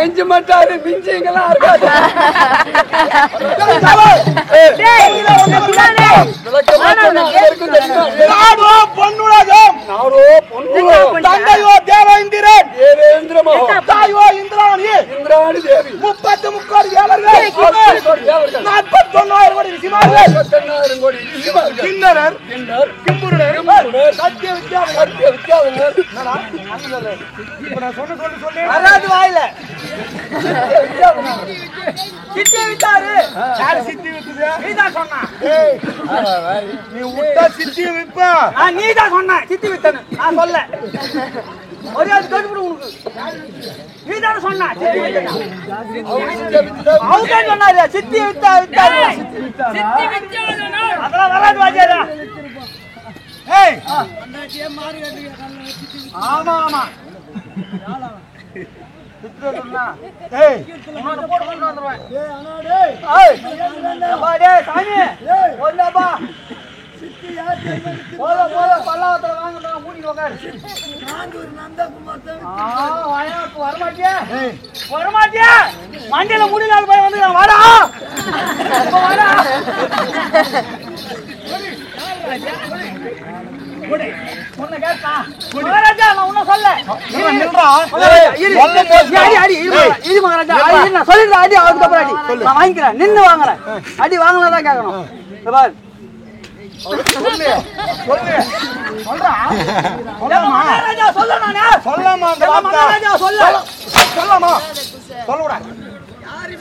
செஞ்சு மாட்டாரு மிஞ்சிங்கெல்லாம் இருக்காது. நாடோ பொன்னுலகம் நாடோ பொன்னுலகம் தந்தையோ தேவேந்திரன் தேவேந்திரமோ தாயோ இந்திராணி இந்திராணி தேவி 33 கோடி வேலர்கள் 49,000 கோடி ரிஷிமார்கள் 49,000 கோடி ரிஷிமார்கள் கிண்ணரர் கிண்ணர் கிம்புருடர் சத்திய வித்யாதரர் இப்ப நான் சொல்லு வராது வாயில சித்தி வித்தாரு யாரு சித்தி வித்துது நீதான் சொன்னா நீ விட்டா சித்தி விப்பா நீதான் சொன்ன சித்தி வித்தனு நான் சொல்ல ஒரே அது கட்டுப்படு உனக்கு நீதான் சொன்னா சித்தி வித்தனு அவங்க சொன்னாரு சித்தி வித்தாரு அதெல்லாம் வராது வாஜேடா ஏய் ஆமா ஆமா ஏய் உனக்கு போட்டு கொண்டு வந்துருவேன் ஏய் அண்ணா டேய் ஏய் அப்பா டேய் சாமி போடா சித்தி யார் போல பல்லாவத்துல வாங்க மூடிட்டு உட்காரு நாங்கூர் நந்தகுமார் தான் வாயாக்கு வர மாட்டியா ஏய் வர மாட்டியா மண்டையில முடியல போய் வந்து வாடா வாடா குடி சொன்ன கேட்டா மகாராஜா நான் உன்ன சொல்ல நில்றா அடி மகாராஜா அடி நான் சொல்லிடுறேன் அடி அதுக்கு அப்புறம் அடி நான் வாங்கிக்கிறேன் நின்னு வாங்குறேன் அடி வாங்கினதான் கேட்கணும் பார் சொல்லு சொல்றா மகாராஜா சொல்ல நானே சொல்லமா மகாராஜா சொல்ல சொல்லமா சொல்லக்கூடா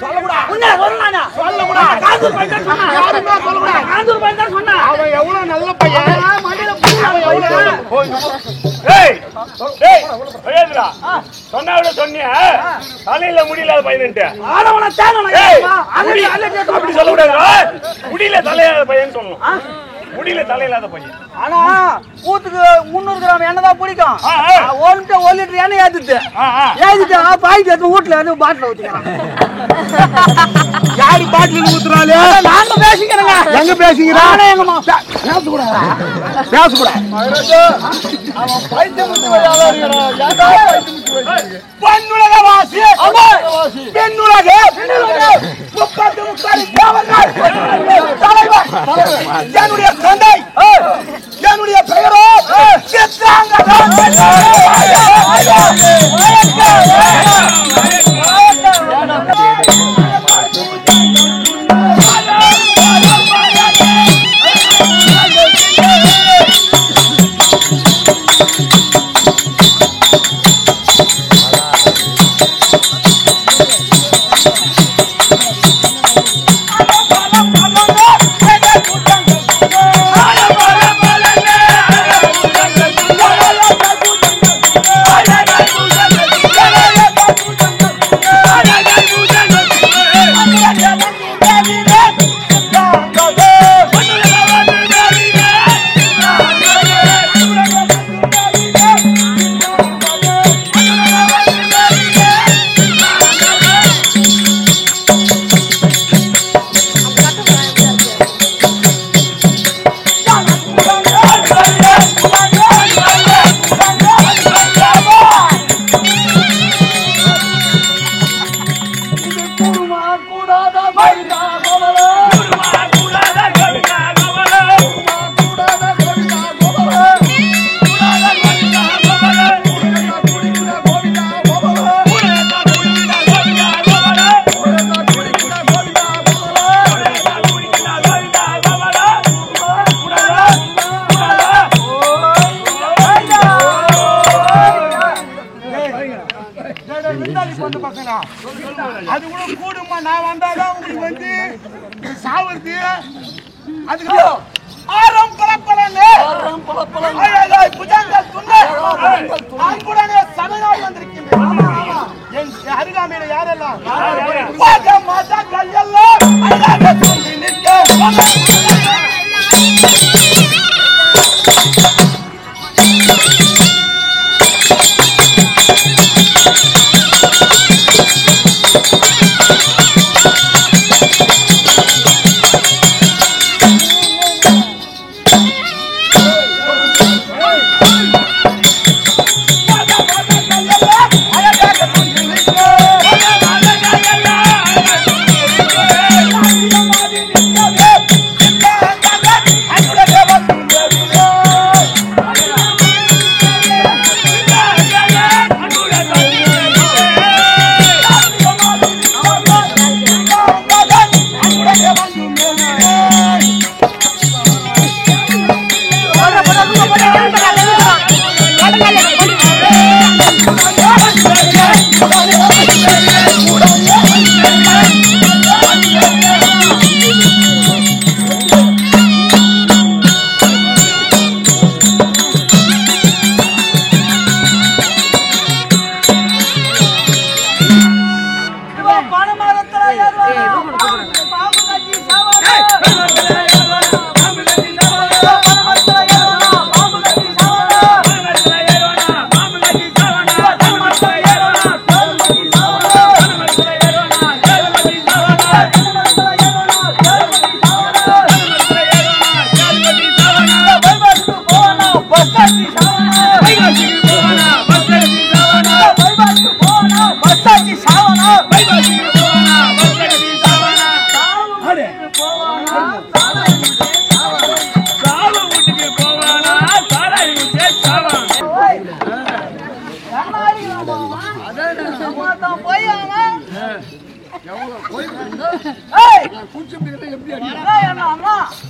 சொல்லக்கூடா உன்ன சொல்லறானா சொல்லக்கூடா காந்தூர் பையன் சொன்னா யாருமே சொல்லக்கூடா காந்தூர் பையன் சொன்னா அவன் எவ்வளவு நல்ல பையன் மண்டையில ஏய் ஏய் ஏய்டா சொன்னாவல சொன்னியா தலையில முடியல பையன்ட்டு ஆளவன தேனன அப்படி சொல்ல கூடாது முடியல தலையில பையன் சொல்லணும் முடியல தலையில்லாத பையன் ஆனா ஊத்துக்கு 300 கிராம் எண்ணெய் தான் பிடிக்கும் 1 லிட்டர் எண்ணெய் ஏத்துது பாக்கெட் எடுத்து வீட்டுல வந்து பாட்டில் ஊத்திக்கிறான் யாரு பாட்டில் ஊத்துறாளே நாங்க பேசிக்கிறோங்க எங்க பேசிக்கிறோம் எங்க பேசக்கூடாது அவன் பைத்தியம் முத்தி வராதா பொன்னுலகவாசி பெண்ணுலக 33 தேவர்கள் தலைவர் என்னுடைய தந்தை என்னுடைய பெயரோ அது கூட கூடுமா நான் வந்தாதான் உங்களுக்கு வந்து சாவுறது அதுக்கு ஆரம் பலப்பலன்னு புஜங்கள் துண்ணே அன்புடனே சமையல் வந்திருக்கின்றேன் என் அருகாமையில யாரெல்லாம் மாதா கையெல்லாம் சொல்லி நிற்க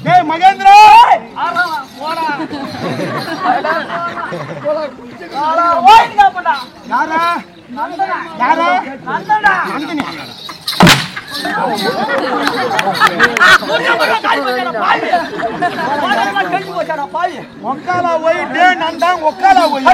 டேய் மகேந்திரா யாரா யாரா நந்தினி ஒக்காலா போய் டே நந்தா ஒக்காலா போய்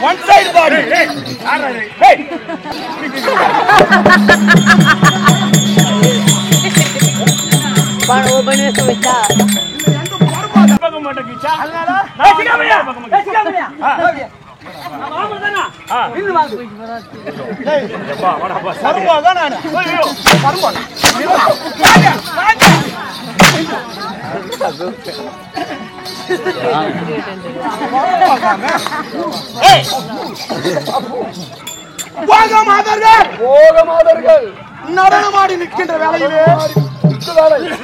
One side body. Hey. Baru bener sebentar. பக்கம் மாட்ட கிச்சா அல்லடா பேசிக்காமையா பேசிக்காமையா ஆமா தானா இன்னும் வாங்க டேய் வா வாடா பா சர்வா நானே ஐயோ சர்வா ஏய் போகமாதர்கள் நடனமாடி நிற்கின்ற வேளையிலே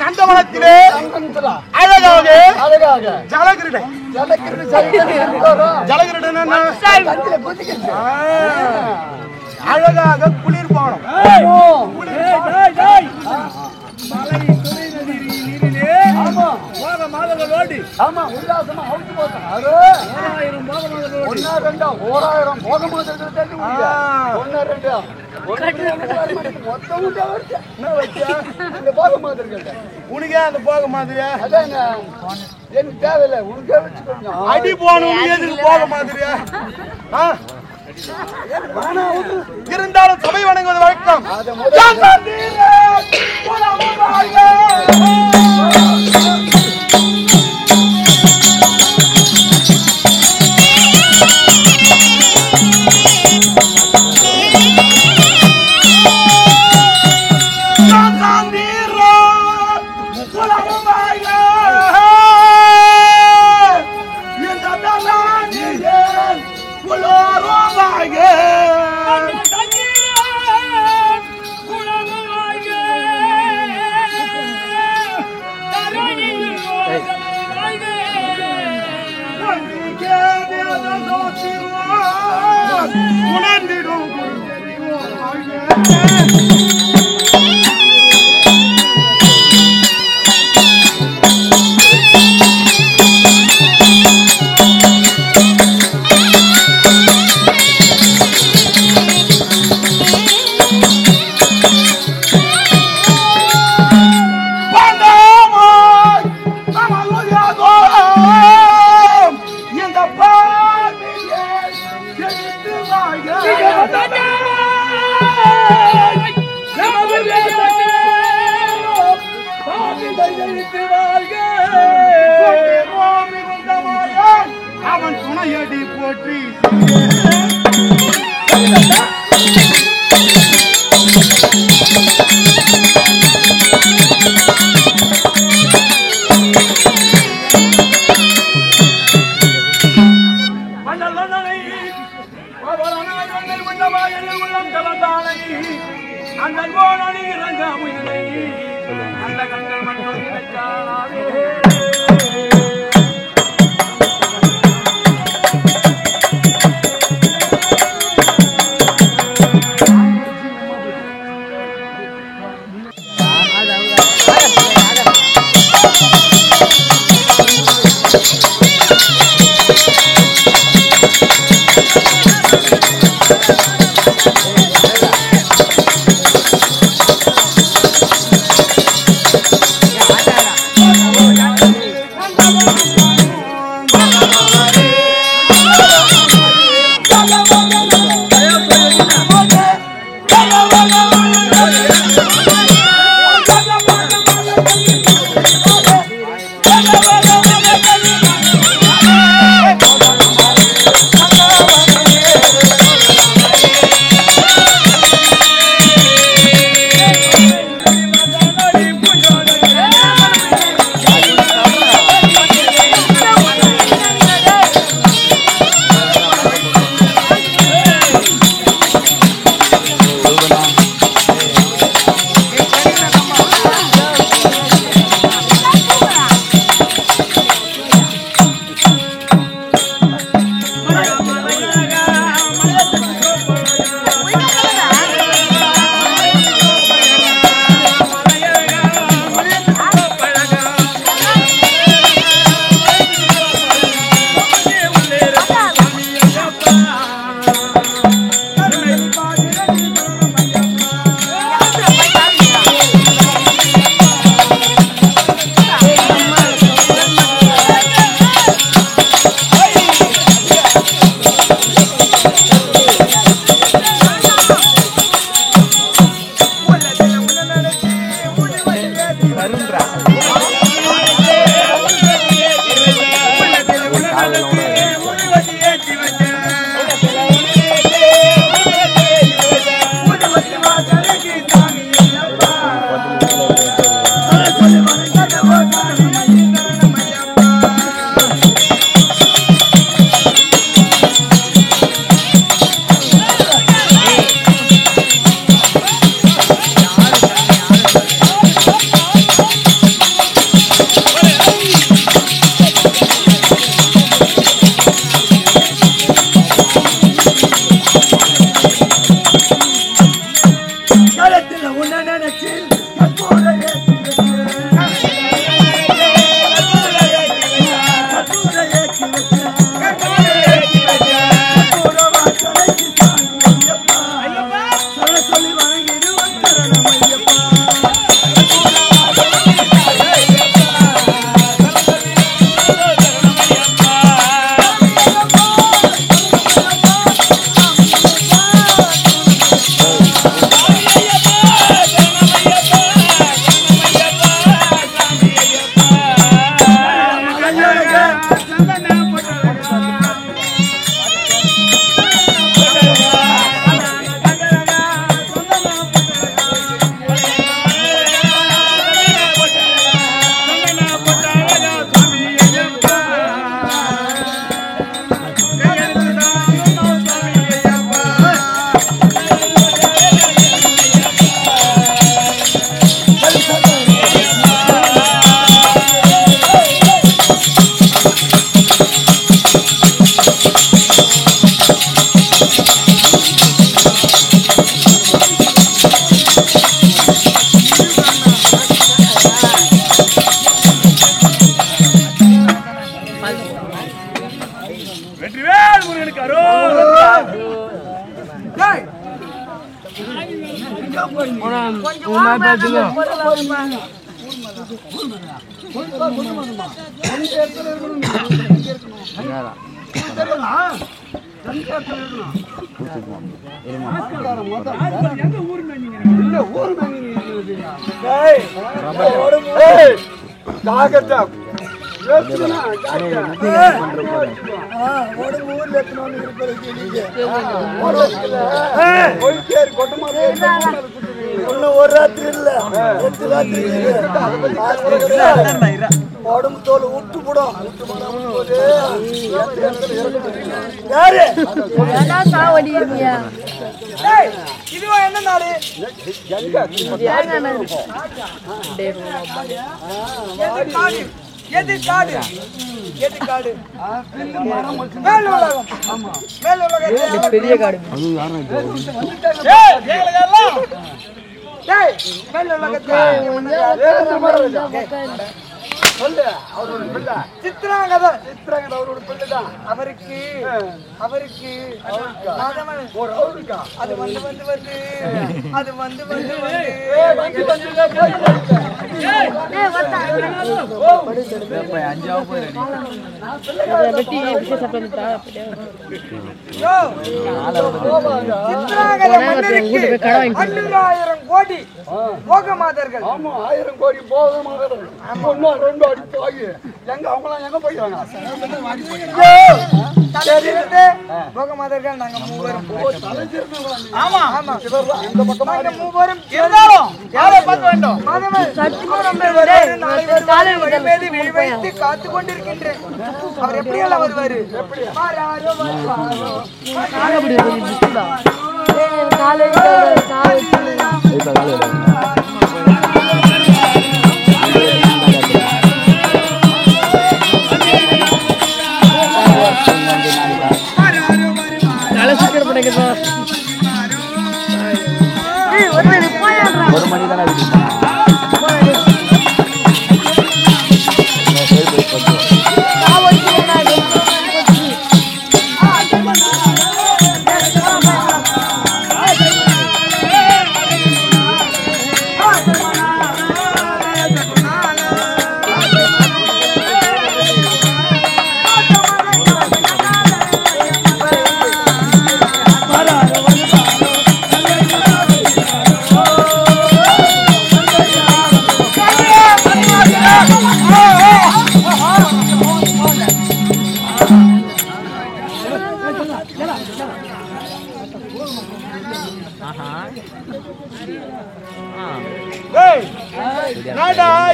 நந்தவனத்திலே அழகாக ஜலகிரடன் அழகாக குளிர்பானம் ஆமா உல்லாசமா அவுத்து போட்டாங்க 1000 போகமாதர்கள் தள்ளி ஒண்ணா ரெண்டா மொத்தம் என்ன வச்சா இந்த போகமாதர்கள் உனக்கே அந்த போக மாதிரியா அதாங்க எனக்கு தேவையில்லை உனக்கே வச்சுக்கோங்க அடி போகணும் எதுக்கு போக மாதிரியா இருந்தாலும் சபை வணங்குவது வழக்கம் அவன் துணையடி போற்றி ஒரு ராத்திரி இல்ல 8 ராத்திரி உடம்பு தோல் விட்டு போடும். யாரு இதுவா என்ன நாடு? எது காடு? எது காடு? மேல் உலகம். மேல் உலகம் பெரிய காடு. மேல் உலகத்தை சித்ராங்கதா அவரோட பிள்ளைதான். அவருக்கு அது வந்து கோடி போகமாதர்கள். 1000 கோடி போகமாதர்கள். எங்க அவங்களாம் எங்க போயிடுவாங்க? போகமாதர்கள் நாங்க மூவரும். ஆமா ஆமா இந்த பக்கமா இந்த மூவரும் இருந்தாலும் யாரை பார்க்க வேண்டும்? வைத்து காத்து கொண்டிருக்கின்றேன். அவர் எப்படியெல்லாம் வருவாரு? ஒரு மணி தானே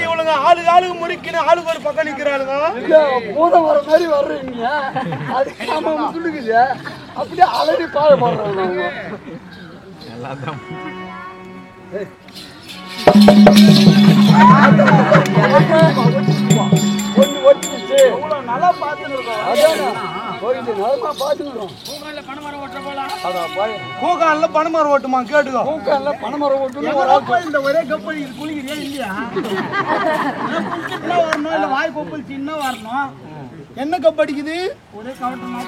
இவளுங்க ஆளுக்கு முடிக்கணும். ஆளுக்கு ஒரு பக்கம் நிக்கிறாளுங்க. பூதம் வர மாதிரி வர்றீங்க. அதுக்கு நாம சொல்லுக்குது. அப்படியே அலறி பாய போடுறாங்க. நல்லா கூகான்ல பணமரம் ஓட்டுமா கேட்டுக்கோ. பூக்கான்ல பணமரம் ஓட்டு. இந்த ஒரே கப்பல் குளிக்கிறியா இல்லையா? வரணும் இல்ல வாய் கொப்பல் சின்ன வரணும். என்ன கப் அடிக்குது? ஒரே கவட்டமா.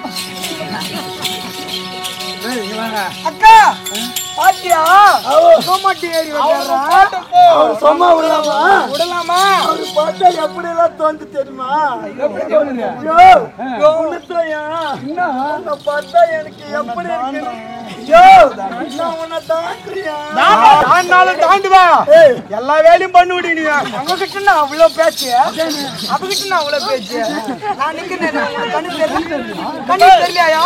அக்கா பாத்தியா? சோமாட்டி ஏறி சும்மா விடலாமா? அவரு பார்த்தா எப்படி எல்லாம் தோந்து தெரியுமா? பார்த்தா எனக்கு எப்படி தாண்டுவேன். எல்லா வேலையும் பண்ணி விடு. நீ அவங்கிட்ட நான் அவ்வளவு பேச்சு. அவகிட்ட நான் அவ்வளவு பேச்சு. நான் நிக்கிறேன். கண்ணு தெரியலையா?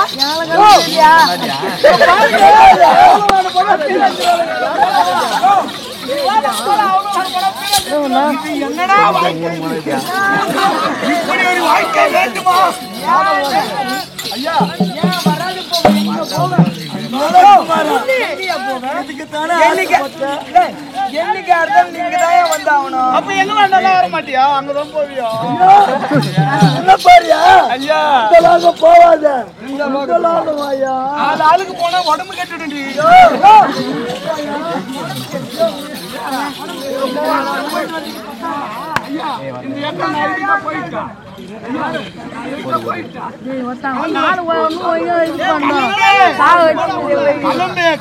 என்னடா இப்படி ஒரு வாழ்க்கை வேண்டுமா? ஐயா என்னைக்கு அர்த்தம் நீங்க தான் வந்தாகணும். அப்ப எங்க வேண்டாம் வர மாட்டியா? அங்கதான் போவியா? என்ன பாரியா? ஐயா போவாத. அது ஆளுக்கு போனா உடம்பு கெட்டுடு. இந்த ஏக்கா போயிட்டான்.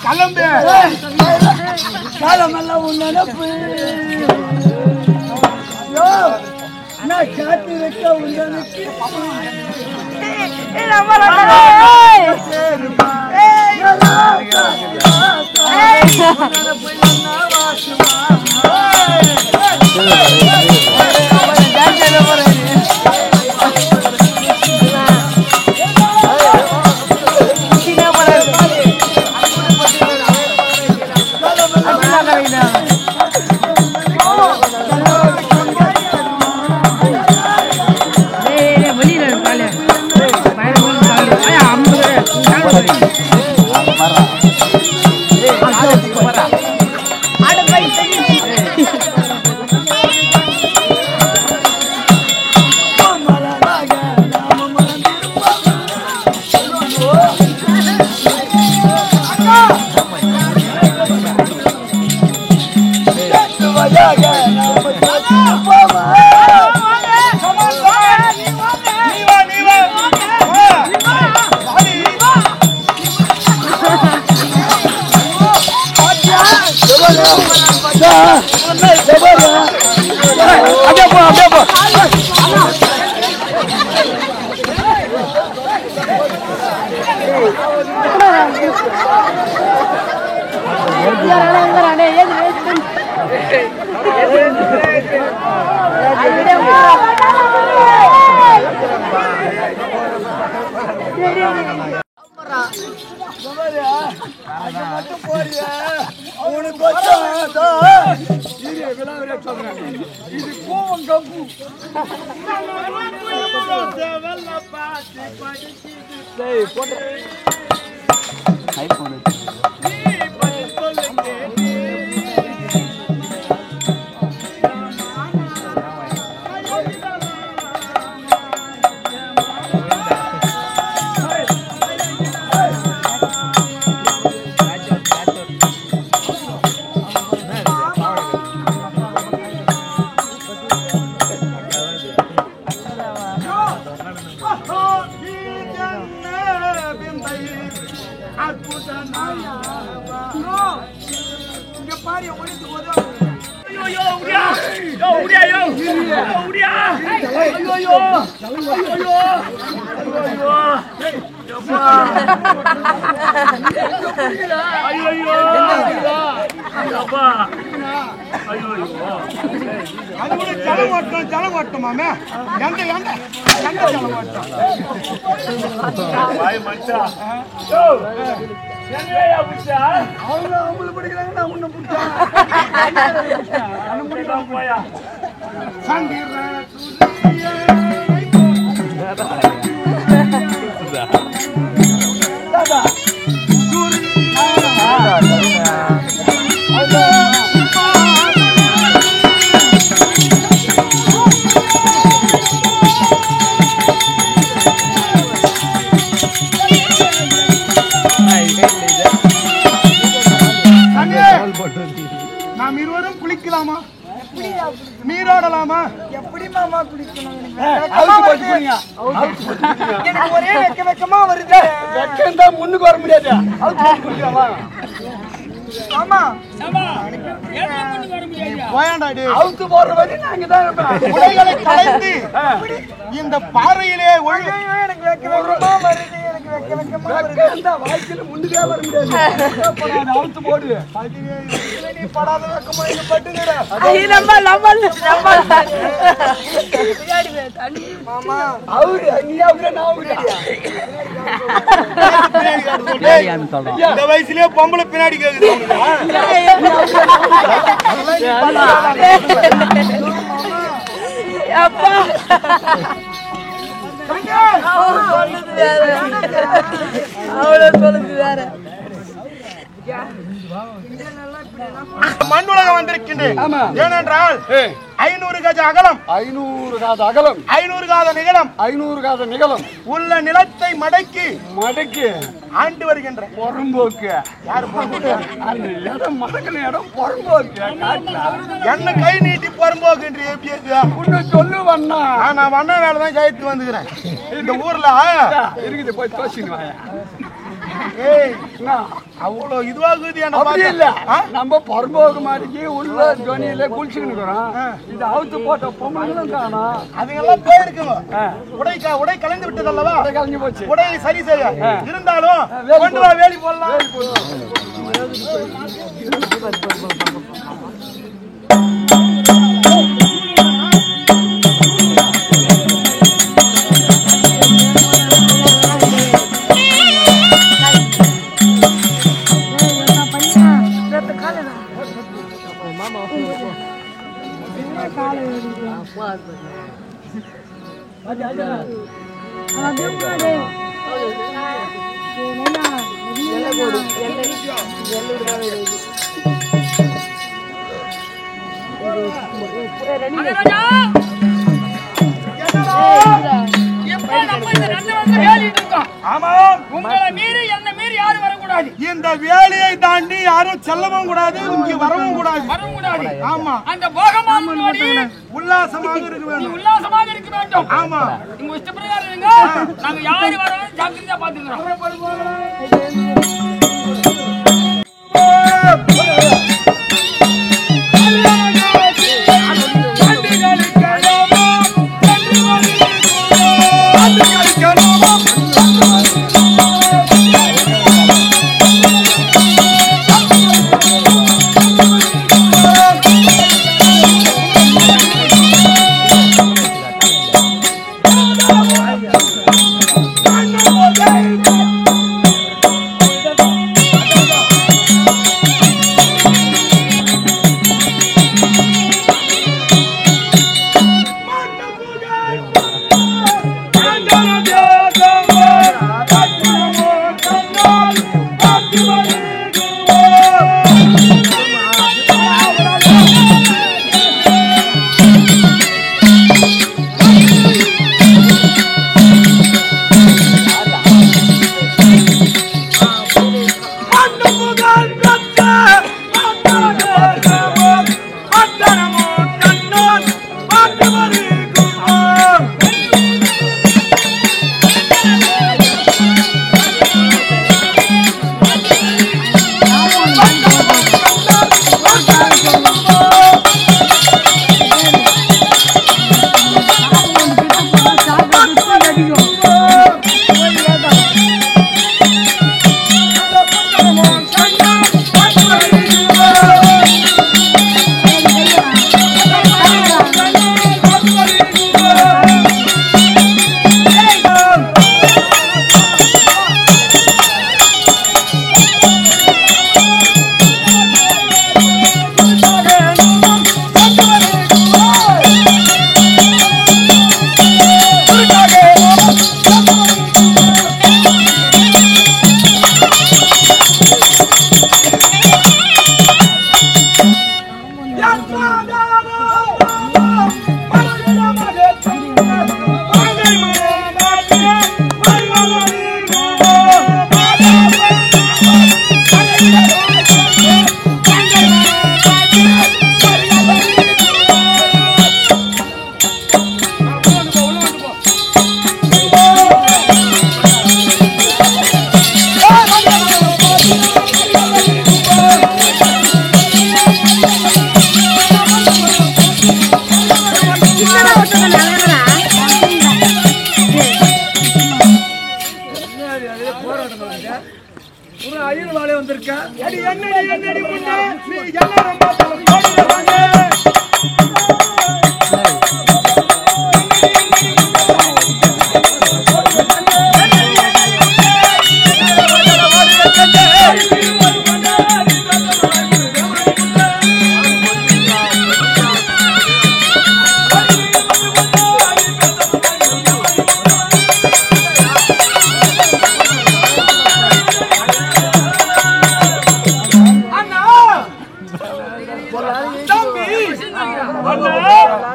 கிளம்பு காலமெல்லாம் உன் நினைப்பு நான் காத்து வைக்க உன் நினைப்பு நாம் இருவரும் குளிக்கலாமா? நீராடலாமா? எப்படி மாமா குடிக்கணும் எனக்கு ஒரே வெக்கமா வருது. வெக்கம் தான் முன்னுக்கு வர முடியாது. ஆமா போயாண்டாடி அவுத்து போற வரை நாங்க தான் இருப்போம். உடைகளை கலைந்து இந்த பாறையிலே ஒழுங்கு எனக்கு வெக்கமா வருது. எனக்கு வெக்கமா வருது. வாழ்க்கையில முன்னுக்கே வர முடியாது. அவுத்து போடு. நீ படாத வெக்கமா இங்க பட்டுங்கடா. மாமா அவரு நீ அவரே நான் அவரே. இந்த வயசுலயே பொம்பளை பின்னாடி கேக்குது. மண்ணுலகம் வந்திருக்கின்றேன். ஏனென்றால் 500 500 கஜ அகலம் 500 காத அகலம் 500 காத நிகழம் 500 காத நிகழம் உள்ள நிலத்தை மடக்கி ஆண்டு வருகின்ற பொறம்போக்கு. யாரு பொறம்போக்கு? அந்த இடம் மடக்கின இடம் பொறம்போக்கு. என்ன கை நீட்டி பொறம்போக்குன்ற எப்படி சொல்லு வண்ணா. நான் வண்ண வேலைதான் கைத்து வந்துக்கிறேன் இந்த ஊர்ல இருக்குது. போய் தோசின்னு வாயா. ஏய் அவ்வளோ இதுவாகுது அப்படி இல்ல. நம்ம பொறம்போக்கு மாட்டிக்கு உள்ள துணியில குளிச்சுக்கிட்டு இருக்கிறோம். இது அவுத்து போட்ட பொம்மங்களும் காணும். அதுங்கெல்லாம் போயிருக்குங்க. உடை கலைந்து விட்டது அல்லவா? கலைஞ்சு போச்சு. உடை சரி செய்ய இருந்தாலும் கொண்டு வா வேலி போடலாம். இந்த வேலையை தாண்டி யாரும் செல்லவும் கூடாது, இங்க வரவும் கூடாது. ஆமா, அந்த போகமானபடி உல்லாசமாக இருக்க வேண்டும். ஆமா, உங்க இஷ்டப்பிரகாரம் இருங்க. நாங்க யாரு வராலும் ஜாக்கிரதையா பாத்துக்கிறோம்.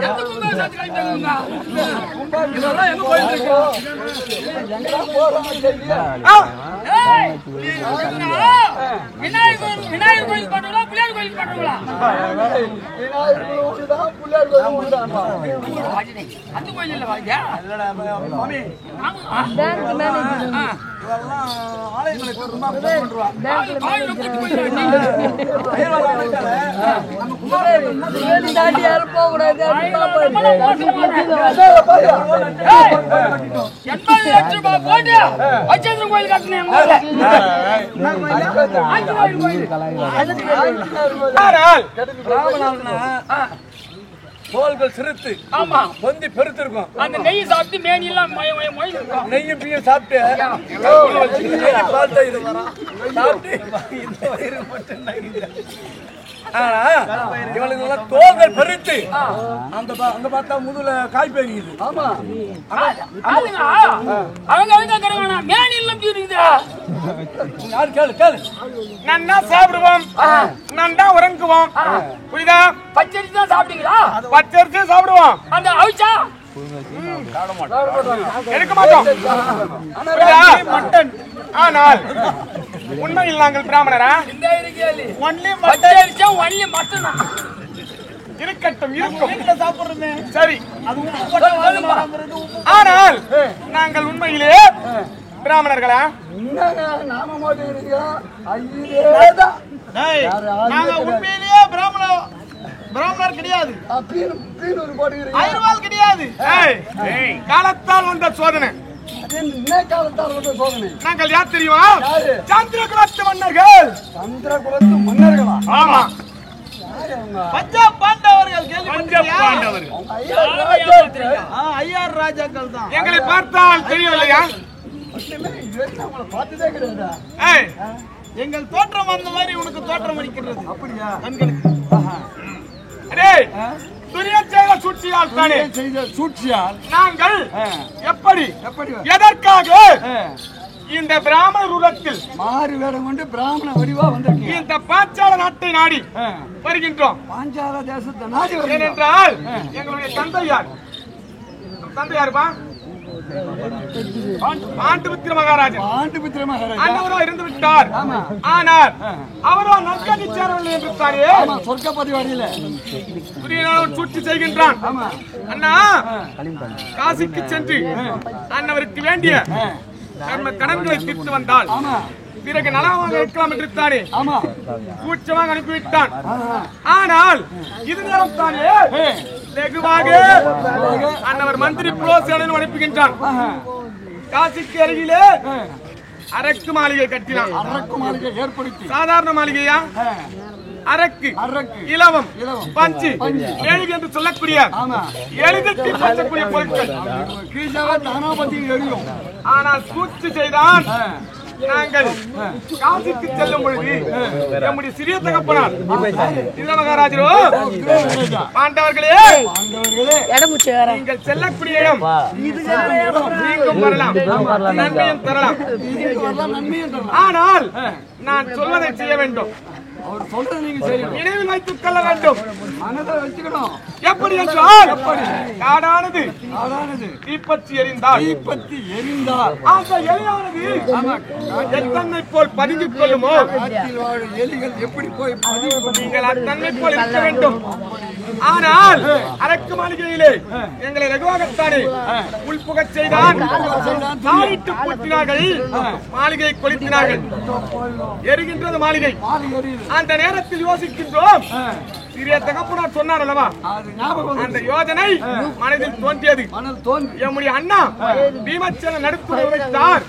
எந்த கும்பம் சாத்தி கழிப்பாங்க இதெல்லாம் எங்க போயிட்டு இருக்கு விநாயகர் கோயில் பண்றீங்களா பிள்ளையார் கோயில் பண்றீங்களா அந்த கோயில் இல்ல வாங்க கோயில் கட்டினேன் தோள்கள் சிறுத்து ஆமா பொந்தி பெருத்து இருக்கும். அந்த நெய் சாப்பிட்டு மேனி எல்லாம் நெய்யும் பியும் சாப்பிட்டு இவளுக்கு எல்லாம் தோள்கள் பெருத்து அங்க பார்த்தா முதுல காய் பெருகுது. ஆமா அவங்க மேனி எல்லாம் இருக்குதா யாரு கேளு கேளு. நன்னா சாப்பிடுவோம் நன்னா உறங்குவோம் புரியுதா? பச்சரிசி தான் சாப்பிட்டீங்களா? பச்சரிசி சாப்பிடுவோம். அந்த அவிச்சா எடுக்க மாட்டோம் மட்டன். ஆனால் உண்மையில் நாங்கள் பிராமணரா? ஒன்லி மட்டன் இருக்கட்டும் இருக்கும் சாப்பிடுறது சரி. ஆனால் நாங்கள் உண்மையிலே பிராமணர்களா? உண்மையிலேயே பிராமணர் கிடையாது, கிடையாது. காலத்தால் வந்த சோதனை. நாங்கள் யார் தெரியுமா? சந்திர குலத்து மன்னர்கள். சந்திர குலத்து மன்னர்களா? ஆமா, பஞ்ச பாண்டவர்கள். ஐயார் ராஜாக்கள் தான். எங்களை பார்த்தால் தெரியவில்லையா? எங்கள் தோற்றம் அந்த மாதிரி உனக்கு தோற்றம் அளிக்கிறது. அப்படியா? கண்களுக்கு சூழ்ச்சியால் தானே சூழ்ச்சியால் நாங்கள் எப்படி எதற்காக இந்த பிராமண ரூபத்தில் மாறு வேடம் கொண்டு பிராமண வடிவா வந்திருக்கீங்க. இந்த பாஞ்சால நாட்டை நாடி வருகின்றோம். பாஞ்சால தேசத்தை நாடி ஏனென்றால் எங்களுடைய தந்தையார் தந்தையாருப்பா பாண்டுபுத்திர மகாராஜன். பாண்டுபுத்திர மகாராஜா அன்னவரோ இருந்து விட்டார். ஆனால் அவரோ நற்கதி சேரவில்லை என்று தாரே சொர்க்கப்பதி வழியில சூழ்ச்சி செய்கின்றான். அண்ணா காசிக்கு சென்று அன்னவருக்கு வேண்டிய கடன்களை தீர்த்து வந்தால் பிறகு நலமாக இருக்கலாம் என்று தானே கூச்சமாக அனுப்பிவிட்டான். ஆனால் இது நேரம் தானே வெகுவாக அன்னவர் மந்திரி புலோசேனன் அனுப்புகின்றான். காசிக்கு அருகிலே அரக்கு மாளிகை கட்டினான். அரக்கு மாளிகை ஏற்படுத்தி சாதாரண மாளிகையா? அரக்கு இலவம் பஞ்சு எழுதி என்று சொல்லக்கூடிய எழுதி சொல்லக்கூடிய பொருட்கள். ஆனால் சூழ்ச்சி செய்தான். நாங்கள் காசிக்கு செல்லும் பொழுது நம்முடைய சிறிய தகப்பனார் மகாராஜரோ பாண்டவர்களே நீங்கள் செல்லக்கூடிய இடம் நீங்கும் வரலாம், நன்மையும் தரலாம். ஆனால் நான் சொல்வதை செய்ய வேண்டும். அவர் சொல்றது நீங்க செய்யணும். நினைவில் வைத்துக் கொள்ள வேண்டும், மனதை வச்சுக்கணும். எப்படி என்றால் காடானது தீப்பற்றி எரிந்தால் அந்த எலியானது எத்தன்மை போல் பதுங்கி கொள்ளுமோ எலிகள் எப்படி போய் நீங்கள் அத்தன்மை போல் இருக்க வேண்டும். ஆனால் அரக்கு மாளிகையிலே எங்களை ரகுவாகத்தானே உள்புகச் செய்தான். நாளிட்டு பூட்டினார்கள், மாளிகையை கொளுத்தினார்கள். எரிகின்றது மாளிகை. அந்த நேரத்தில் யோசிக்கின்றோம். சிறிய தகப்பனார் சொன்னார் அல்லவா, அந்த யோஜனை மனதில் தோன்றியது. நம்முடைய அண்ணா பீமச்சேன நடுப்புரை உரைத்தார்.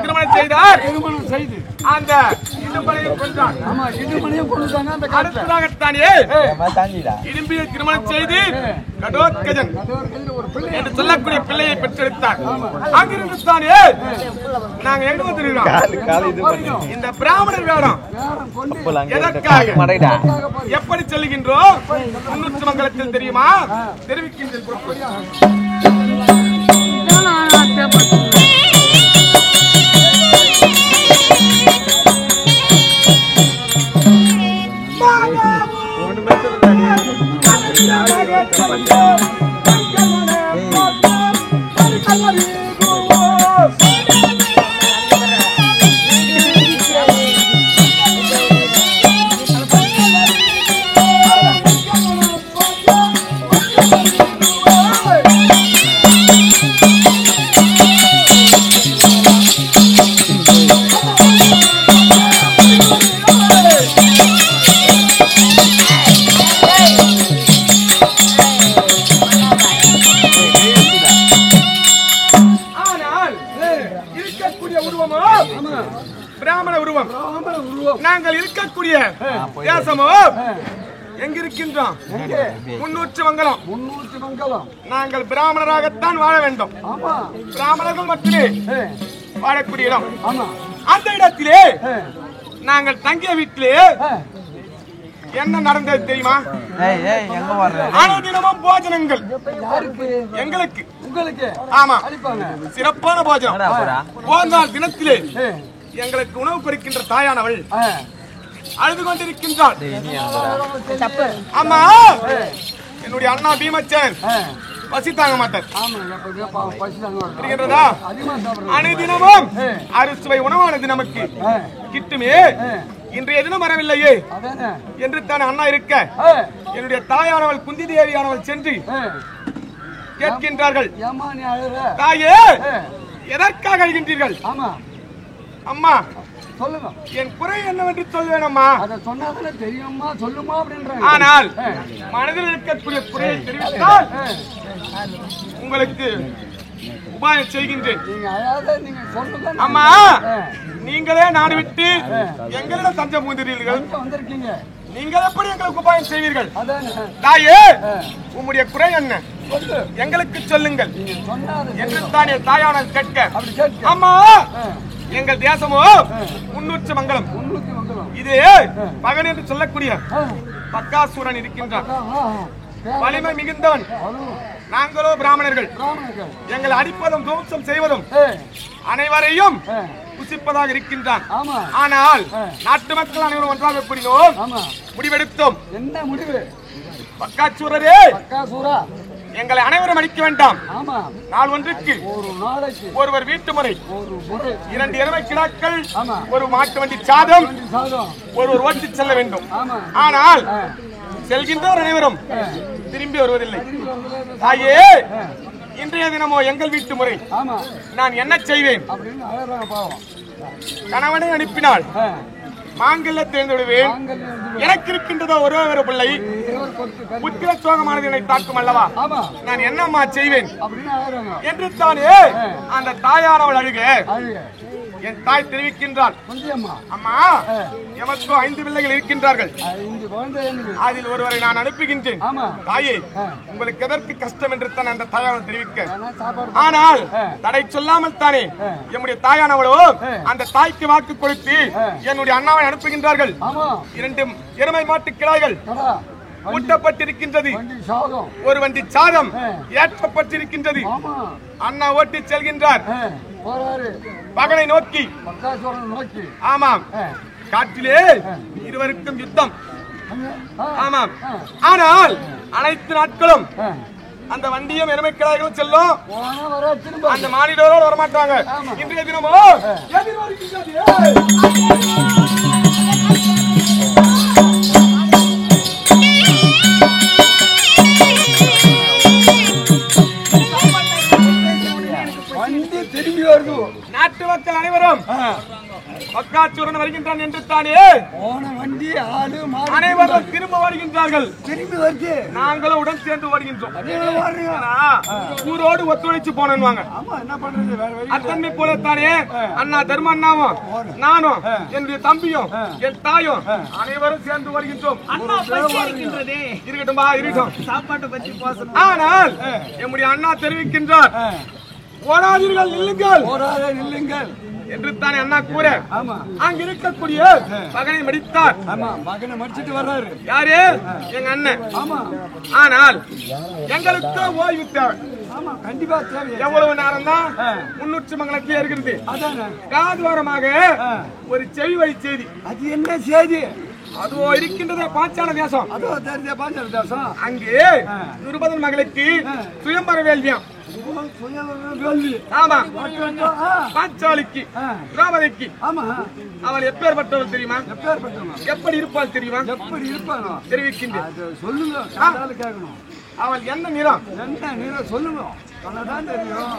திருமணம் செய்தார். அந்த இடும்பனையும் கொன்றான். ஆமா இடுமணியும் கொண்டுட்டாங்க அந்த காலத்துல. அடுத்ததாகத்தானே இடும்பியை திருமணம் செய்து கடோத்கஜன் ஒரு பிள்ளை என்று சொல்லக்கூடிய பிள்ளையை பெற்றெடுத்தார். அங்கிருந்து தானே நாங்க எங்க வந்துருக்கிறோம்? இந்த பிராமணர் வேடம் எதற்காக எப்படி செல்கின்றோம்? முன்னூற்று மங்கலத்தில் தெரியுமா? தெரிவிக்கின்ற பிராமண உருவம். நாங்கள் இருக்கக்கூடிய தேசமோ எங்க இருக்கின்றோம்? முன்னூற்று மங்கலம். நாங்கள் பிராமணராகத்தான் வாழ வேண்டும். பிராமணர்கள் மட்டுமே வாழக்கூடிய இடம். அந்த இடத்திலே நாங்கள் தங்கிய வீட்டிலே என்ன நடந்தது தெரியுமா? அனுதினமும் போஜனங்கள் எங்களுக்கு. ஆமா, சிறப்பான போஜனம். போனால் தினத்திலே எங்களுக்கு உணவு பறிக்கின்ற தாயானவள் அழுது கொண்டிருக்கின்றாள். ஆமா, என்னுடைய அண்ணா பீமச்சன் பசி தாங்க மாட்டார். அனுதினமும் அறுசுவை உணவானது நமக்கு கிட்டுமே, இன்றைய தினம் வரவில்லையே என்று தான் அண்ணா இருக்க என்னுடைய தாயானவள் குந்தி தேவியானவள் சென்று கேட்கின்றார்கள். தாயே, எதற்காக அழுகின்றீர்கள்? அம்மா, சொல்லுங்க, என் குறை என்னவென்று சொல்வேனம்மா. சொன்னாதானே தெரியுமா, சொல்லுமா அப்படின்றாங்க. ஆனால் மனதில் இருக்கக்கூடிய குறையை தெரிவித்தால் உங்களுக்கு உபாயம் செய்கின்றேன். அம்மா, நீங்களே நாடு விட்டு எங்களிடம் தஞ்சம் புகுந்தீர்கள். நீங்கள் எப்படி எங்களுக்கு உபாயம் செய்வீர்கள்? தாயே, உம்முடைய குறை என்ன எங்களுக்கு சொல்லுங்கள் என்று தானே தாயானல் கேட்க, அம்மா, எங்கள் தேசமோ முன்னூற்று மங்கலம். இது பகன் என்று சொல்லக்கூடிய பக்காசூரன் இருக்கின்றான். வலிமை மிகுந்தவன். நாங்களோ பிராமணர்கள். எங்கள் அடிப்பதும் துவம்சம் செய்வதும் அனைவரையும் புசிப்பதாக இருக்கின்றான். ஆனால் நாட்டு மக்கள் அனைவரும் ஒன்றாக கூடினோம், முடிவெடுத்தோம். என்ன முடிவு? பக்காசூரரே, எங்களை அனைவரும் அடிக்க வேண்டாம். நாள் ஒன்றுக்கு ஒருவர் வீட்டு முறை, 2 எருமை கிடாக்கள், ஒரு மாட்டு வண்டி சாதம் ஒருவர் ஓட்டி செல்ல வேண்டும். ஆனால் செல்கின்றவர் அனைவரும் திரும்பி வருவதில்லை. தாயே, இன்றைய தினமோ எங்கள் வீட்டு முறை. நான் என்ன செய்வேன்? கணவனை அனுப்பினால் மாங்கல்ல தேர்ந்து விடுவேன். எனக்கு இருக்கின்றதோ ஒரே ஒரு பிள்ளை. புத்திர சோகமானது என்னை தாக்கும் அல்லவா? நான் என்னம்மா செய்வேன் என்று தானே அந்த தாயானவள் அழுக என் தாய் தெரிவிக்கின்றாள். அம்மா, எமக்கு 5 பிள்ளைகள் இருக்கின்றார்கள். அதில் ஒருவரை நான் அனுப்புகின்றேன். தாயே, உங்களுக்கு எதற்கு கஷ்டம் என்று தான் அந்த தாயானவள் தெரிவிக்க, ஆனால் தடை சொல்லாமல் தானே என்னுடைய தாயானவளோ அந்த தாய்க்கு வாக்கு கொடுத்து என்னுடைய அண்ணாவை அனுப்புகின்றார்கள். 2 எருமை மாட்டு கிடாய்கள் ஊட்டப்பட்டிருக்கின்றது. ஒரு வண்டி சாதம் ஏற்றப்பட்டிருக்கின்றது. அண்ணா ஓட்டி செல்கின்றார் பகனை நோக்கி. ஆமாம், காட்டிலே இருவருக்கும் யுத்தம். ஆமாம், ஆனால் அனைத்து நாட்களும் அந்த வண்டியும் எருமைக்கிடாய்களும் செல்லும். அந்த மாநிலோடு வரமாட்டாங்க. இன்றைய தினமோ திரும்பி வருது. நாட்டு மக்கள் அனைவரும் பக்காச்சூரன் வருகின்றான் என்று தானே போன வண்டி ஆளு மாடு அனைவரும் திரும்ப வருகின்றார்கள். திரும்பி வருது. நாங்களும் உடன் சேர்ந்து வருகின்றோம். நீங்களும் வர்றீங்க. ஊரோடு ஒத்துழைச்சு போனோம். ஆமா, என்ன பண்றது, வேற வழி. அத்தன்மை போலத்தானே அண்ணா தர்ம அண்ணாவும் நானும் என்னுடைய தம்பியும் என் தாயும் அனைவரும் சேர்ந்து வருகின்றோம். இருக்கட்டும் இருக்கட்டும், சாப்பாட்டை பற்றி பேசணும். ஆனால் என்னுடைய அண்ணா தெரிவிக்கின்றார், ஓடாதீர்கள், நில்லுங்கள், போராத நில்லுங்கள் என்று தானே அண்ணா கூற, அங்க இருக்கக்கூடிய மகனை மடித்தார். ஆமா, மகனை மடிச்சிட்டு வர்றாரு. யாரு? எங்க அண்ணன். ஆமா, ஆனால் எங்களுக்கு ஓய்வு தேவை. ஆமா, கண்டிப்பா தேவை. எவ்வளவு நேரம் தான் முன்னூற்று மங்கலத்திலே இருக்கிறது. அதானே காதுவாரமாக ஒரு செவி வழி செய்தி. அது என்ன செய்தி? அதோ இருக்கின்றது பாஞ்சால தேசம். அதோ தெரிஞ்ச பாஞ்சால தேசம். அங்கே துருபதன் மகளுக்கு சுயம்பர வேள்வியாம். வேள்வி. ஆமா, பாஞ்சாலிக்கு திரௌபதிக்கு. ஆமா, அவள் எப்பேற்பட்டவள் தெரியுமா? எப்பேற்பட்டவள்? எப்படி இருப்பாள் தெரியுமா? எப்படி இருப்பானோ தெரிவிக்கின்றேன். அது சொல்லுங்க, காதால கேட்கணும். அவள் என்ன நிறம்? என்ன நிறம் சொல்லுங்க, சொன்னதான் தெரியும்.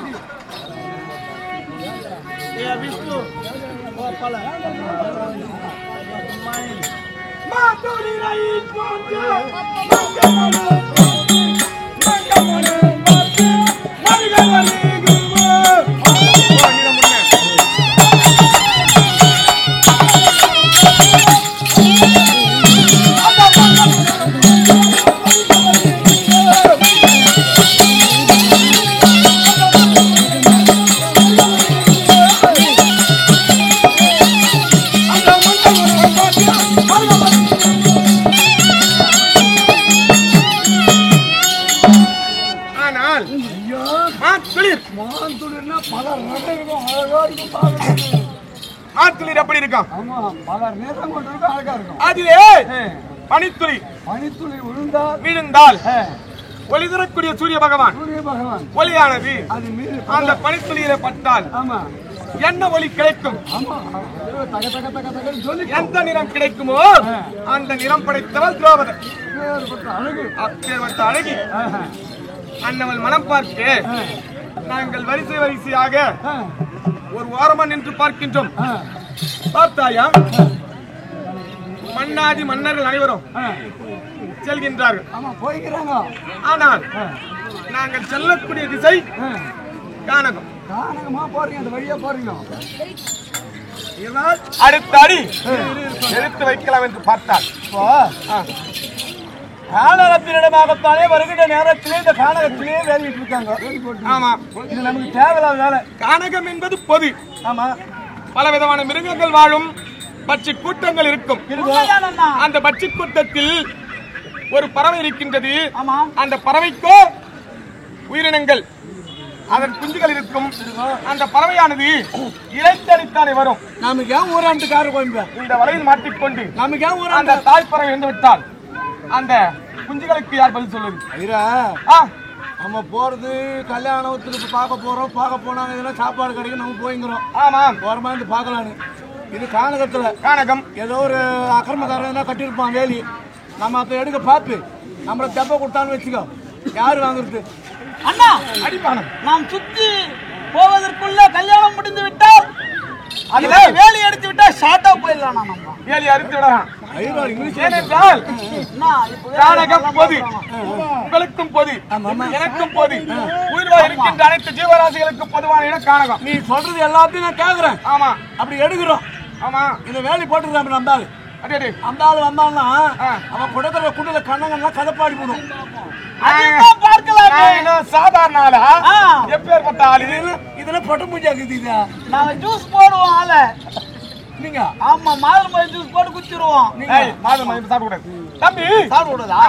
எப்படி இருக்கும்? அதிலே பனித்துளி பனித்துளி விழுந்தால் ஒளி தரக்கூடிய சூரிய பகவான் ஒளியானது அந்த பனித்துளியில பட்டால் என்ன ஒளி கிடைக்கும்? எந்த நிறம் கிடைக்குமோ அந்த நிறம் படைத்தவள் திரௌபதி. அப்பேற்பட்ட அழகி அண்ணவள் மனம் பார்த்து நாங்கள் வரிசை வரிசையாக ஒரு ஓரமா நின்று பார்க்கின்றோம். பார்த்தாயா, மன்னாதி மன்னர்கள் அனைவரும் செல்கின்றார்கள். ஆனால் நாங்கள் செல்லக்கூடிய திசை கானகம். அடுத்த அடி எடுத்து வைக்கலாம் என்று பார்த்தால் கானகத்தினிடமாகத்தானே வருகின்ற நேரத்திலே இந்த கானகத்திலே வேலையிட்டு இருக்காங்க. ஆமா, இது நமக்கு தேவையில்லாத வேலை. கானகம் என்பது பொது. ஆமா, பல விதமான மிருகங்கள் வாழும் பட்சி கூட்டங்கள் இருக்கும். அந்த பட்சி கூட்டத்தில் ஒரு பறவை இருக்கின்றது. அந்த பறவைக்கோ உயிரினங்கள் அதன் குஞ்சுகள் இருக்கும். அந்த பறவையானது இலைத்தடித்தானே வரும். நமக்கு ஏன் ஊராண்டுக்கார இந்த வலையில் மாட்டிக்கொண்டு நமக்கு ஏன் ஊர் அந்த தாய் பறவை இருந்து விட்டால் அந்த குஞ்சுகளுக்கு யார் பதில் சொல்லுது? நம்ம போறது கல்யாணத்துக்கு பார்க்க போறோம். பார்க்க போனாங்க, இதெல்லாம் சாப்பாடு கிடைக்கும், நம்ம போய்ங்கிறோம். ஆமா, ஓரமா இருந்து பார்க்கலான்னு. இது கானகத்துல கானகம் ஏதோ ஒரு அக்கிரமக்காரன் கட்டியிருப்பான் வேலி. நம்ம அப்ப எடுக்க பார்த்து நம்மள தெப்ப கொடுத்தான்னு வச்சுக்கோ, யாரு வாங்குறது? அண்ணா அடிப்பான நாம் சுத்தி போவதற்குள்ள கல்யாணம் முடிந்து விட்டால் அதுல வேலி எடுத்து விட்டா ஷார்ட்டா போயிடலாம். நம்ம வேலி அறுத்து விடலாம். ஏனென்றால் கானகம் பொது, உங்களுக்கும் பொது, எனக்கும் பொது, உயிர்வாழ் இருக்கின்ற அனைத்து ஜீவராசிகளுக்கும் பொதுவான இடம் கானகம். நீ சொல்றது எல்லாத்தையும் நான் கேக்குறேன். ஆமா, அப்படி எடுக்கிறோம். ஆமா, இந்த வேலி போட்டுருக்கான் நம்பாரு. அந்த ஆள் வந்தான்னா அவன் கொடுக்கிற குண்டில கண்ணங்கள்லாம் கதப்பாடி போடும். சாதாரண ஆளா? எப்பேற்பட்ட ஆளு? இதுல பொட்ட மூஞ்சி இருக்குது. நாங்க ஜூஸ் போடுவோம் ஆள. நீங்க ஆமா, மாதுளை ஜூஸ் போட்டு குடிச்சிருவோம். மாதுளை சாப்பிட கூடாது தம்பி. சாப்பிட கூடாதா?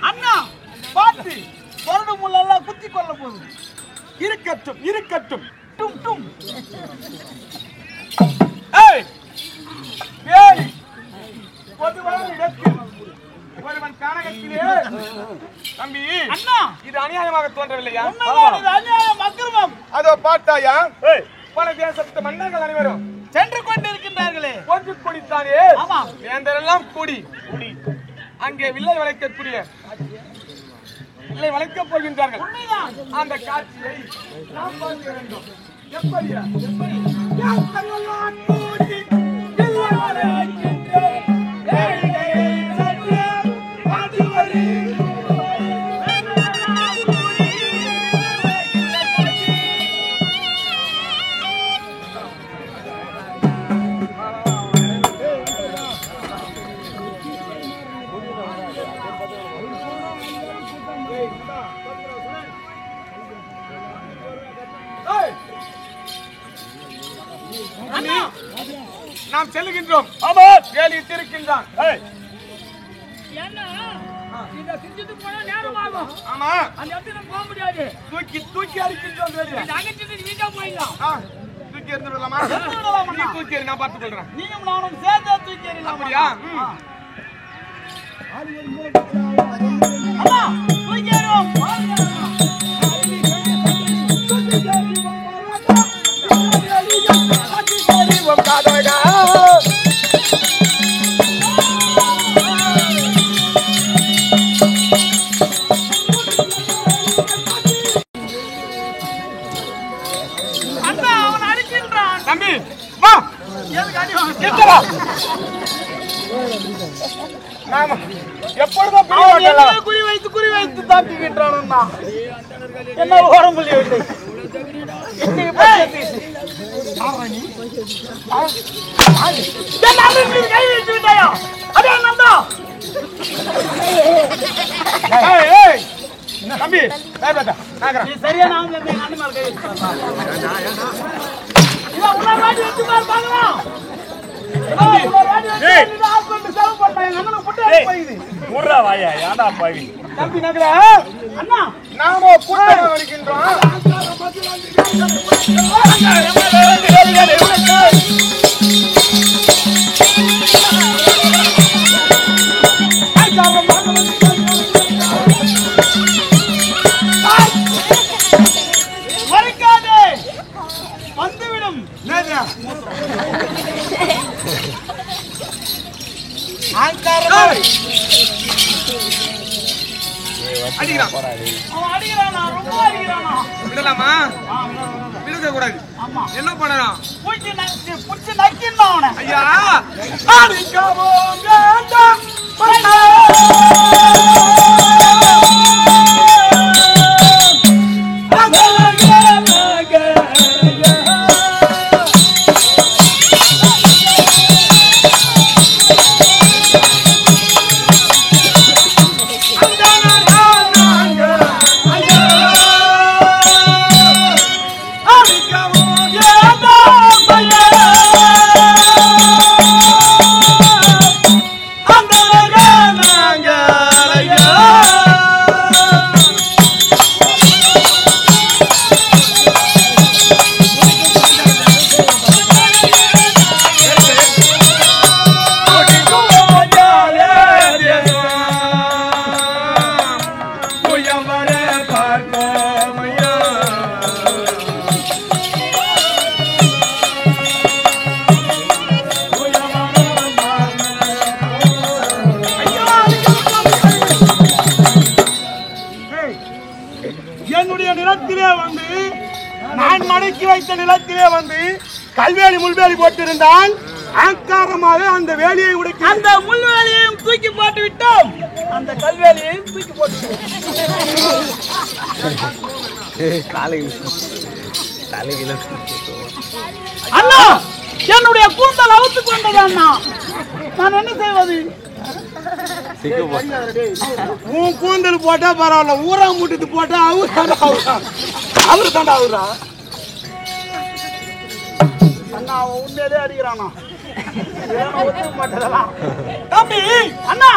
அண்ணா பாத்து பொருடு முள்ளெல்லாம் குத்தி கொள்ள போகுது. இருக்கட்டும் இருக்கட்டும். டும் டும். பொதுவான இடத்தில் ஒருவன் கானகத்திலே தம்பி அண்ணா இது அநியாயமாக தோன்றவில்லையா? இது அநியாயம், அக்கிரமம். அதோ பார்த்தாயா, பல தேசத்து மன்னர்கள் அனைவரும் சென்று கொண்டிருக்கின்றார்களே. ஒன்று கூடித்தானே. ஆமா, வேந்தரெல்லாம் கூடி அங்கே வில்லை வளைக்கக்கூடிய வில்லை வளைக்கப் போகின்றார்கள். அந்த காட்சியை நாம் பார்க்க வேண்டும். நாம் செல்லுகின்றோம். ஆமா வேலி திருக்கின்றான். ஆமா தூக்கி தூக்கி அடிக்கின்றோம். தூக்கி எறிந்து விடலாமா? நீ தூக்கி எறி, நான் பார்த்துக் கொள்றேன். நீயும் நானும் சேர்ந்து தூக்கி எறியலாம். அப்படியா? அண்ணா தூக்கி எறிவோம். அண்ணா அவன் அடிக்கின்றான். தம்பி வா. எதுக்கு அடி வாங்க? கிட்ட வா. நாம எப்பொழுதும் அவன் என்ன குறி வைத்து தாக்குகின்றான் அண்ணா. என்ன ஓட முடியவில்லை. கை வைத்து விட்டாயா? அதே நந்தா. தம்பி நீ சரியான ஆம்பளை இருந்தா எங்க அண்ணன் மேல கை வச்சுட்டான். இவன் உன்னை வாடி வச்சு பாரு பார்க்கலாம். ஊர்ரா வாயா ஏடா பாவி தம்பி நகர அண்ணா நாம கூட்டம் வருகின்றோம். மறைக்காதே, வந்துவிடும். அடிக்கிறான். அவன் அடிக்கிறானா, ரொம்ப அடிக்கிறானா. விடலாமா? விடுக்க கூடாது. ஆமா, என்ன பண்ணலாம்? புடிச்சு நக்கிடணும் அவனை. ஐயா என்னுடைய நிலத்திலே வந்து நான் மடக்கி வைத்த நிலத்திலே வந்து கல்வேலி முள்வேலி போட்டிருந்தால் ஆங்காரமாக அந்த வேலியை உடைக்க அந்த முள்வேலியையும் தூக்கி போட்டு விட்டோம், அந்த கல்வேலியையும் தூக்கி போட்டு அண்ணா என்னுடைய கூந்தல் அவுத்து கொண்டது அண்ணா, நான் என்ன செய்வது? உன் கூந்தல் போட்டா பரவாயில்ல, ஊரா மூட்டத்து போட்டா அவரு தாண்டா அவரா அண்ணா அவன் உண்மையிலே அடிக்கிறானா? ஒத்துக்க மாட்டதெல்லாம் தம்பி. அண்ணா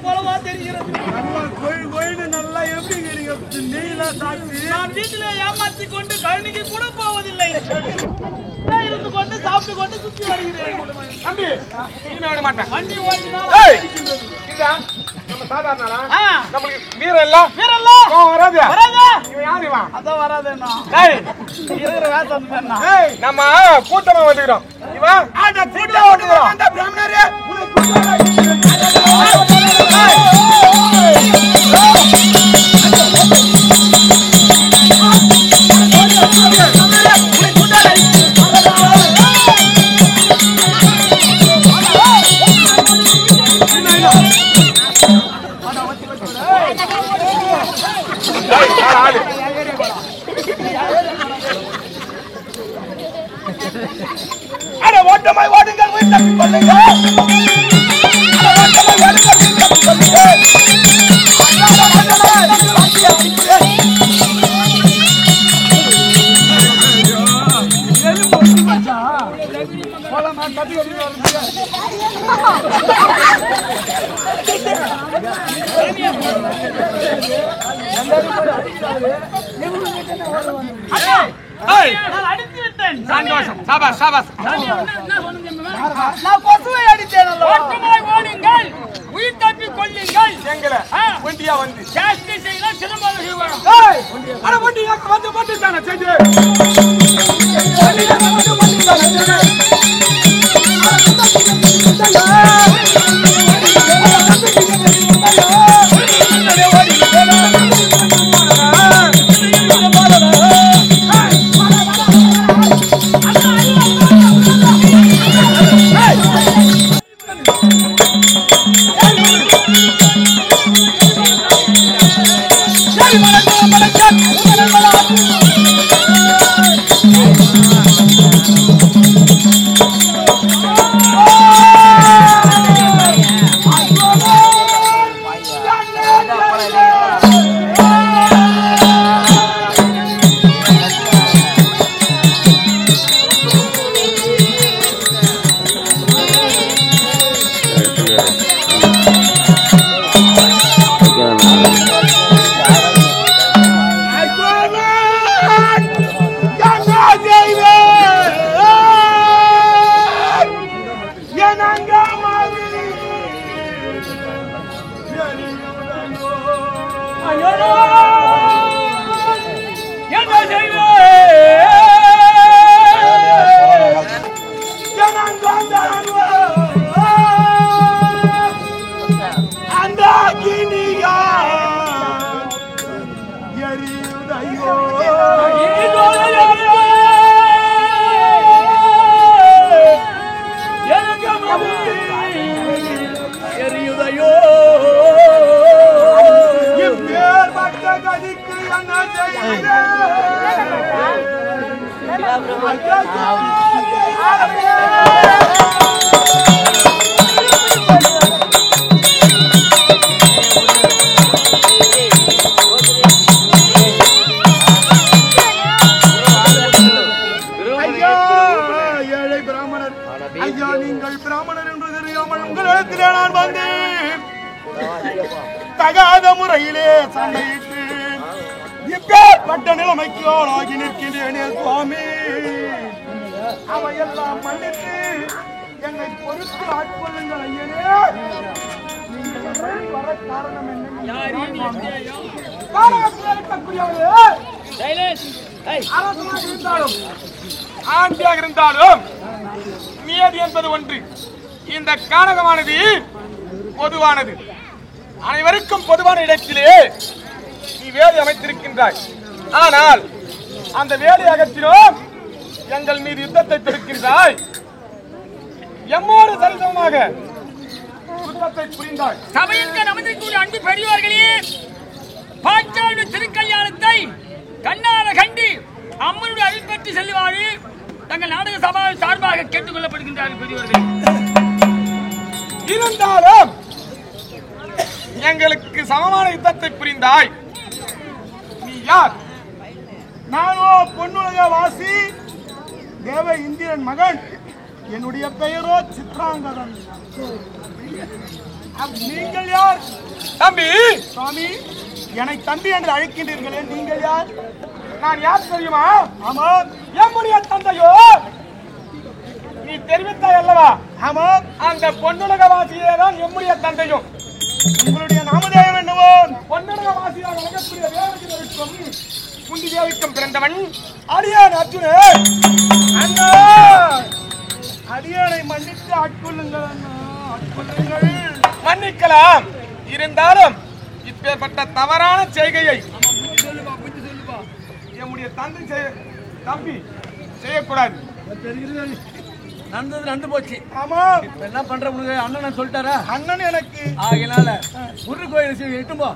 போலவா தெரிகிறது? நல்லா கோயில் நல்லா எப்படி இருக்கிறீங்க? நெய்லாம் சாப்பிட்டு நான் வீட்டிலே ஏமாத்தி கொண்டு கழனிக்கு கூட போவதில்லை. இருந்து கொண்டு சாப்பிட்டு கொண்டு சுற்றி வருகிறேன். தம்பி இனிமே விட மாட்டேன். வண்டி ஓட்டினா நம்ம சாதாரண நமக்கு வீரம் வராது. இவன் யாரு இவன்? அதான் வராதுன்னா இருக்கிற வேசம் தானா? நம்ம கூட்டமா வந்துக்கிறோம். இவன் கூட்டமா வந்துக்கிறோம். அந்த பிராமணரே அட ஓட்டமாய் ஓடுங்கள் போய் தப்பி கொள்ளுங்க. அடித்து விட்டேன். சந்தோஷம். சாபாஸ் சாபாஸ். நான் கொசுவை அடித்தேன். ஓடுங்கள், உயிர் தப்பி கொள்ளுங்கள். எங்களை வண்டியா வந்து ஜாஸ்தி செய்யலாம், சிரமமாக செய்வோம். அட வண்டியா வந்து வந்துட்டானே செஞ்சு. ஐயா, நீங்கள் பிராமணர் என்று தெரியாமல் உங்களிடத்திலே நான் வந்தேன். தகாத முறையிலே சண்டையிட்டு இப்பேற்பட்ட நிலைமைக்கு ஆளாகி நிற்கின்றேனே சுவாமி. அவையெல்லாம் மன்னித்து என்னை பொறுத்து ஆட்கொள்ளுங்கள் ஐயனே. நீங்கள் வர காரணம் என்ன? ஆண்டியாக இருந்தாலும் நியதி என்பது ஒன்று. இந்த கானகமானது பொதுவானது. அனைவருக்கும் பொதுவான இடத்திலே நீ வேலை அமைத்திருக்கின்றாய். ஆனால் அந்த வேலை அகற்றினோம் எங்கள் மீது யுத்தத்தை தொடுக்கின்றாய். எம்மோடு சரிசமமாக யுத்தத்தை புரிந்தாய். சபையிற்கு நமதிற்குரிய அன்பு பெரியவர்களே, பாஞ்சாலுடைய திருக்கல்யாணத்தை கண்ணார கண்டு அம்மனுடைய அருள் பெற்று செல்லுவாரு தங்கள் நாடக சபா சார்பாக கேட்டுக் கொள்ளப்படுகின்றார்கள் பெரியவர்கள். இருந்தாலும் எங்களுக்கு சமமான யுத்தத்தை புரிந்தாய். நீ யார்? நானோ பொன்னுலக வாசி தேவ இந்திரன் மகன். என்னுடைய பெயரோ சித்ராங்கதன். நீங்கள் யார்? தம்பி சுவாமி, என்னை தம்பி என்று அழைக்கின்றீர்களே, நீங்கள் யார்? நான் யார் தெரியுமா? ஆமா, எம்முடைய தந்தையோ நீ தெரிவித்தாய் அல்லவா? ஆமா, அந்த பொன்னுலகவாசியே தான் எம்முடைய தந்தையும். உங்களுடைய நாமதேயம் என்னவோ? பொன்னுலகவாசியாக அழைக்கக்கூடிய வேதத்திற்கும் குந்தி தேவிக்கும் பிறந்தவன் அடியான் அர்ஜுனே. அண்ணா, அடியானை மன்னித்து ஆட்கொள்ளுங்கள் அண்ணா, ஆட்கொள்ளுங்கள். மன்னிக்கலாம், இருந்தாலும் இப்பேற்பட்ட தவறான செய்கையை என்னுடைய தம்பி செய்யக்கூடாது. நடந்தது நடந்து போச்சு. ஆமா, என்ன பண்ற உனக்கு அண்ணன் சொல்லிட்டாரா? அண்ணன் எனக்கு ஆகினால முருகன் கோயில் இட்டும்போ.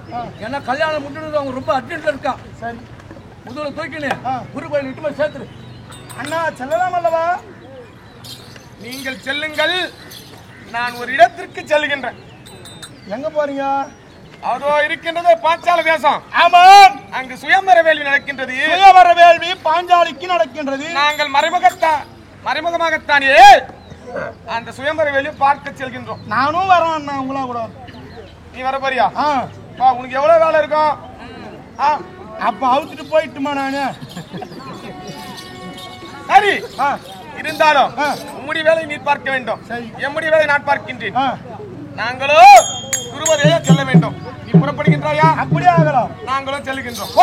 ஏன்னா கல்யாணம் முடிஞ்சது அவங்க ரொம்ப அர்ஜென்ட்ல இருக்கான். சரி, முதல்ல தூக்கினு முருகன் கோயில் இட்டும்போ சேர்த்துரு. அண்ணா செல்லலாம் அல்லவா? நீங்கள் செல்லுங்கள், நான் ஒரு இடத்திற்கு செல்கின்றேன். எங்க போறீங்க? அதோ இருக்கின்றது பாஞ்சால தேசம். ஆமா, அங்கு சுயம்பர வேள்வி நடக்கின்றது. சுயம்பர வேள்வி பாஞ்சாலிக்கு நடக்கின்றது. நாங்கள் மறைமுகமாகத்தானே அந்த சுயம்பர வேள்வி பார்க்க செல்கின்றோம். நானும் வரேன் அண்ணா, உங்களா கூட. நீ வர போறியா? உனக்கு எவ்வளவு வேலை இருக்கும்? அப்ப அவுத்துட்டு போயிட்டுமா நானு? சரி, இருந்தாலும் உம்முடைய வேலை நீ பார்க்க வேண்டும், எம்முடைய வேலை நான் பார்க்கின்றேன். நாங்களோ குருவரையே செல்ல வேண்டும். நீ புறப்படுகின்றாயா? அப்படியே ஆகலாம், நாங்களும் செல்லுகின்றோம்.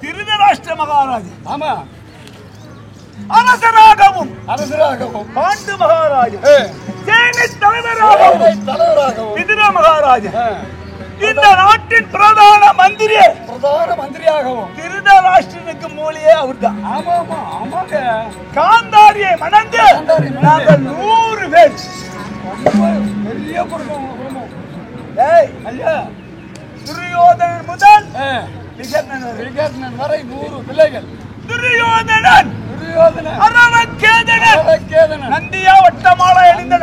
திருதராஷ்டிர மகாராஜா. ஆமா, அரசராகவும் பாண்டு மகாராஜா, சேனை தலைவராகவும் விதுர மகாராஜா, இந்த நாட்டின் பிரதான மந்திரியாகவும் திருதராஷ்டிரனுக்கு மூலியே அவர்தான். காந்தாரியை மணந்து நாங்கள் 100 பேர். பெரிய குடும்பம். துரியோதனன் முதல் விகர்ணன் வரை 100 பிள்ளைகள். துரியோதனன், அரவக்கேதனன், நந்தியா வட்டமாலை அணிந்த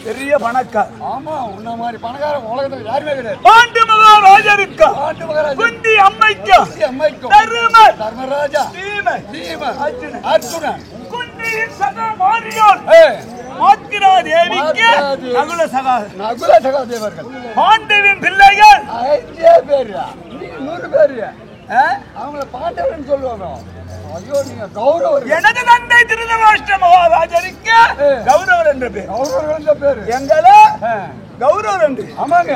பெரிய பணக்கார். ஆமா, உன்ன மாதிரி பணக்கார உலகத்துல யாருமே கிடையாது. பாண்டு மகாராஜா இருக்கா, குந்தி அம்மைக்கும், தர்மராஜா, அர்ஜுனன், குந்தியின் சகா மாரியால், மாத்திரா தேவிக்கு நகுல சகாதேவர்கள், பாண்டவின் பிள்ளைகள் 5 பேர். 100 பேர். அவங்கள பாண்டவன் சொல்லுவாங்க. ஐயோ, நீங்க கௌரவர். எனது தந்தை திருதராஷ்டிர மகாராஜருக்கு கௌரவர் என்ற பேர். கௌரவர் என்ற பேர் எங்கள கௌரவர் என்று. ஆமாங்க.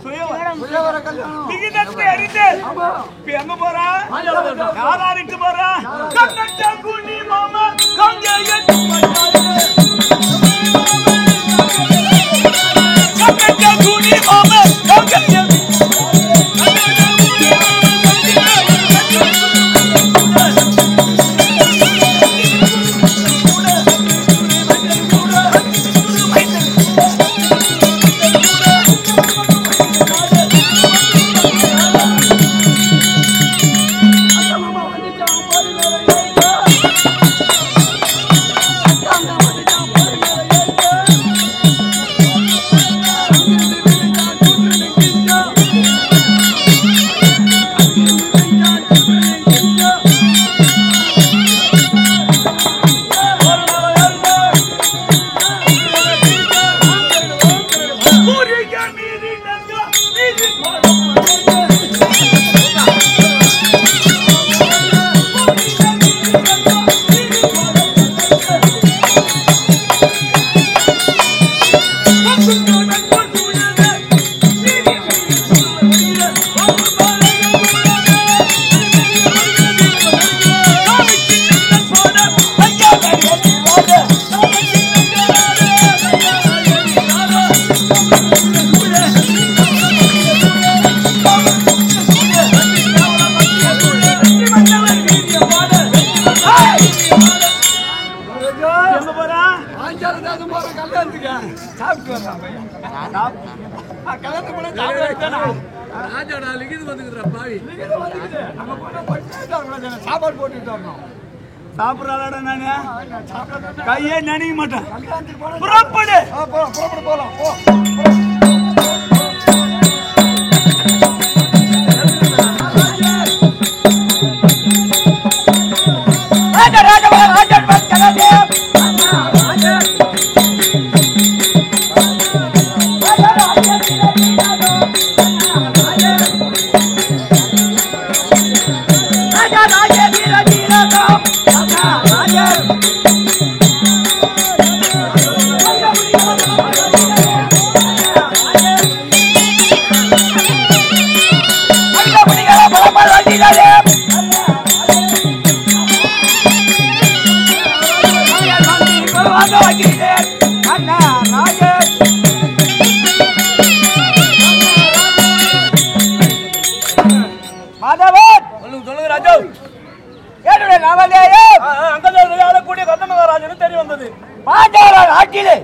சுயவர கல்யாணம். விகிதத்தை அறிந்து இப்ப எங்க போறா? யாராருக்கு போறா? கண்ணட்ட குனி மாமா கங்கையத்து கண்ணட்ட குனி மாமா கங்கையத்து சாப்பாடு போட்டுட்டு வரணும். சாப்பிடறாடா நானு கையே நினைக்க மாட்டேன். புறப்படு போலாம் போ. சொல்லுங்க ராஜா. அங்கக்கூடிய கந்தமகாராஜனு தெரிய வந்தது. பாஞ்சால நாட்டிலே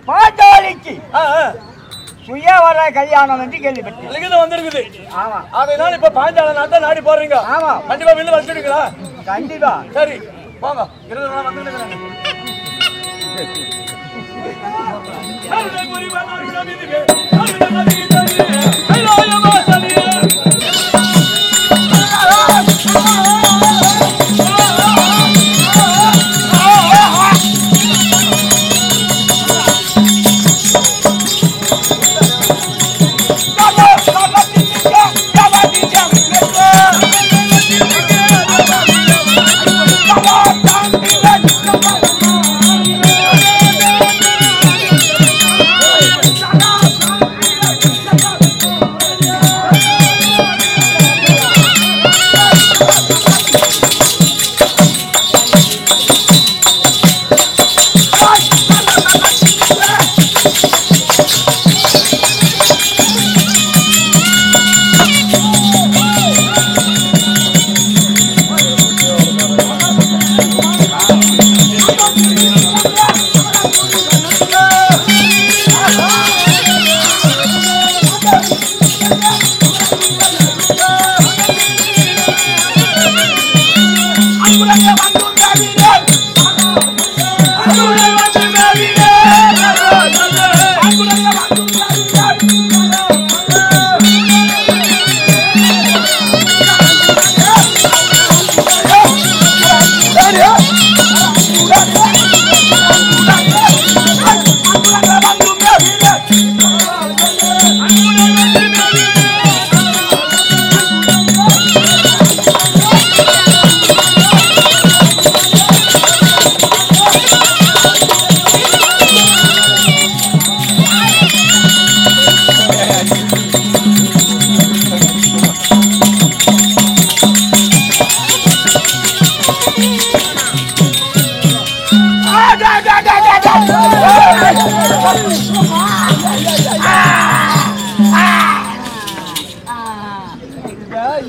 பாஞ்சாலிக்கு சுயவர கல்யாணம் என்று கேள்விப்பட்டேன். லிகிதம் வந்திருக்குது. ஆமா. அதனால இப்ப பாஞ்சால நாட்டை நாடி போறீங்க. ஆமா. கண்டிப்பா வெளில வச்சிருக்கீங்களா? கண்டிப்பா. சரி போங்க. இருந்தவங்க வந்துருக்காங்க.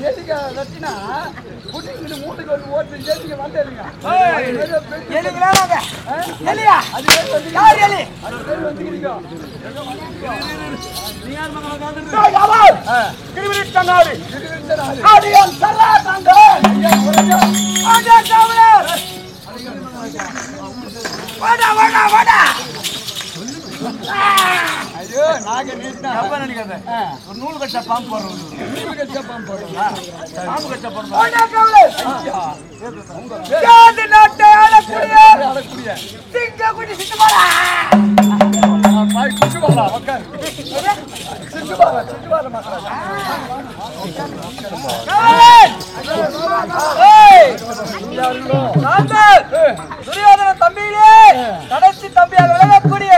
எதுக்கு வெட்டினா குட்டிக்கிட்டு மூட்டுக்கு வந்து ஓட்டு ஜெயிச்சுக்க வந்தேருங்க. ஐயோ நாங்க நீட்டா ஒரு நூல் கட்ட பாம்பு போடுறோம். நூல் கட்ட பாம்பு போடுறோம். பாம்பு கட்ட போடுறோம். சிங்க குடி சிட்டு பாரா. பாய் குடி பாரா. உட்கார். சிட்டு பாரா. சிட்டு பாரா மக்களே. துரியோதன தம்பியிலே கடைசி தம்பியாக விளங்கக்கூடிய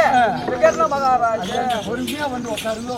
விகர்ண மகாராஜ் பொறுமையா வந்து உட்காருங்க.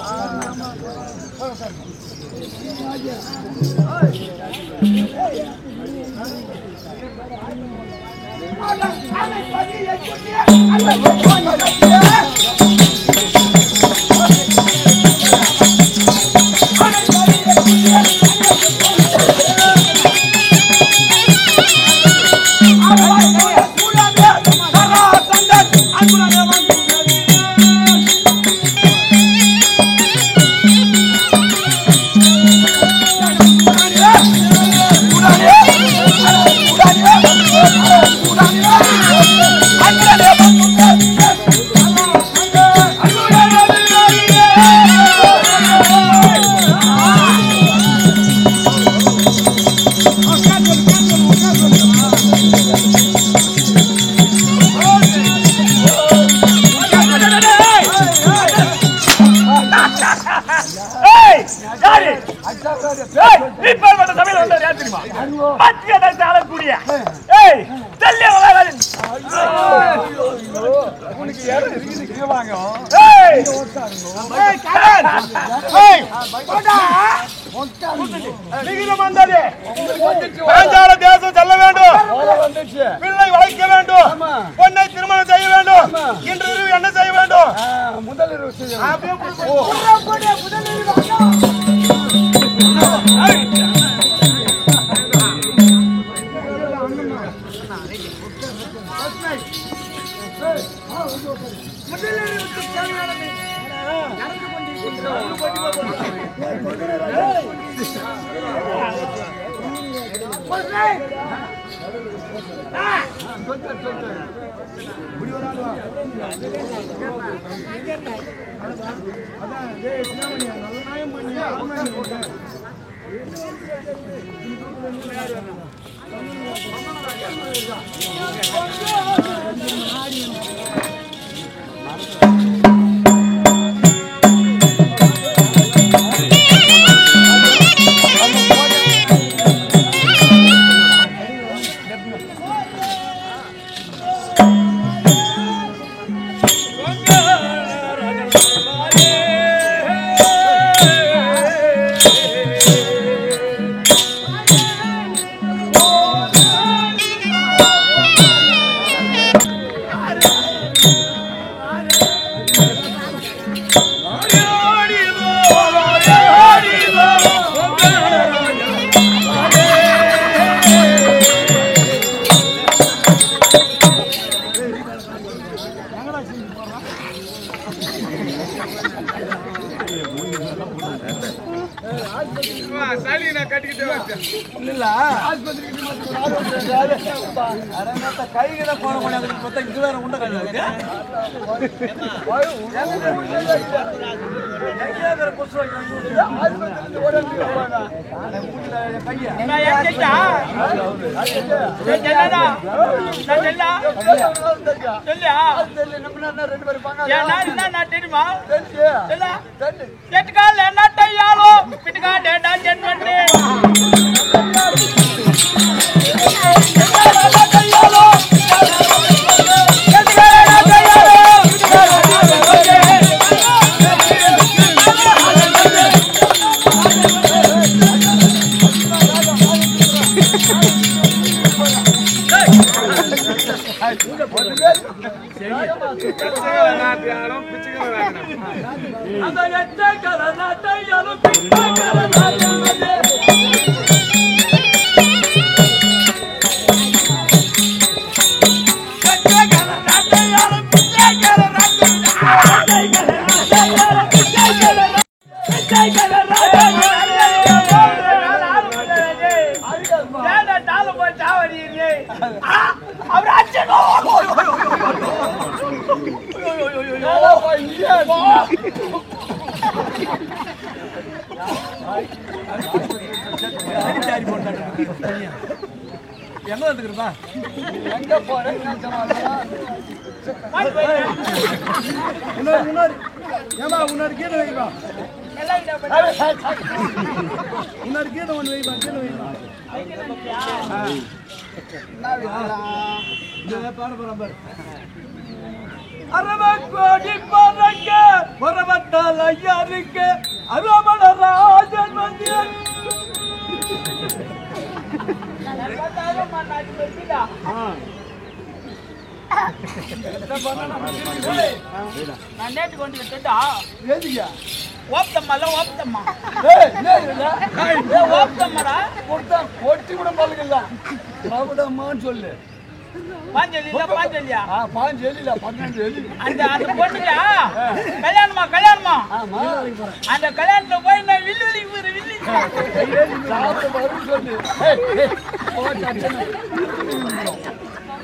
தேசம் செல்ல வேண்டும், பிள்ளை வளைக்க வேண்டும், பொண்ணை திருமணம் செய்ய வேண்டும். இன்று இரவு என்ன செய்ய வேண்டும்? முதலிரவு கைகளை போட முடியாது. இது வேற உண்ட கிடையாது. பிச்சைக்காரன் அந்த எச்சக்கல நாட்டையாலும் பிச்சக்கல நாட்டையாலே எச்சக்கல நாட்டையாலும் பிச்சக்கல எங்க வந்துருப்பா எங்க போறேன் உன்னோட கீழே வைப்பா உன்னோட கீழே ஒன்று வைப்பா கீழே வைப்பா அரவக்கோடி பறக்க பரவத்தால் ஐயாருக்கு அருமண ராஜன் வந்தியன் நான் நேற்று கொண்டு கேட்டா ஏதியா ஓப்தம்மால ஓப்தம்மா ஏய் ஓப்தம்மாடா கொட்டி கூட பல்லுங்களா சாப்பிடாமான்னு சொல்லு பாஞ்சலியா பாஞ்சலியா பாஞ்சேலில 12 ஏலி அந்த பொண்ணுங்க கல்யாணமா அந்த கல்யாணத்துல போய் நான் வில்லி வில்லி சாப்பிட வரும் சொல்லு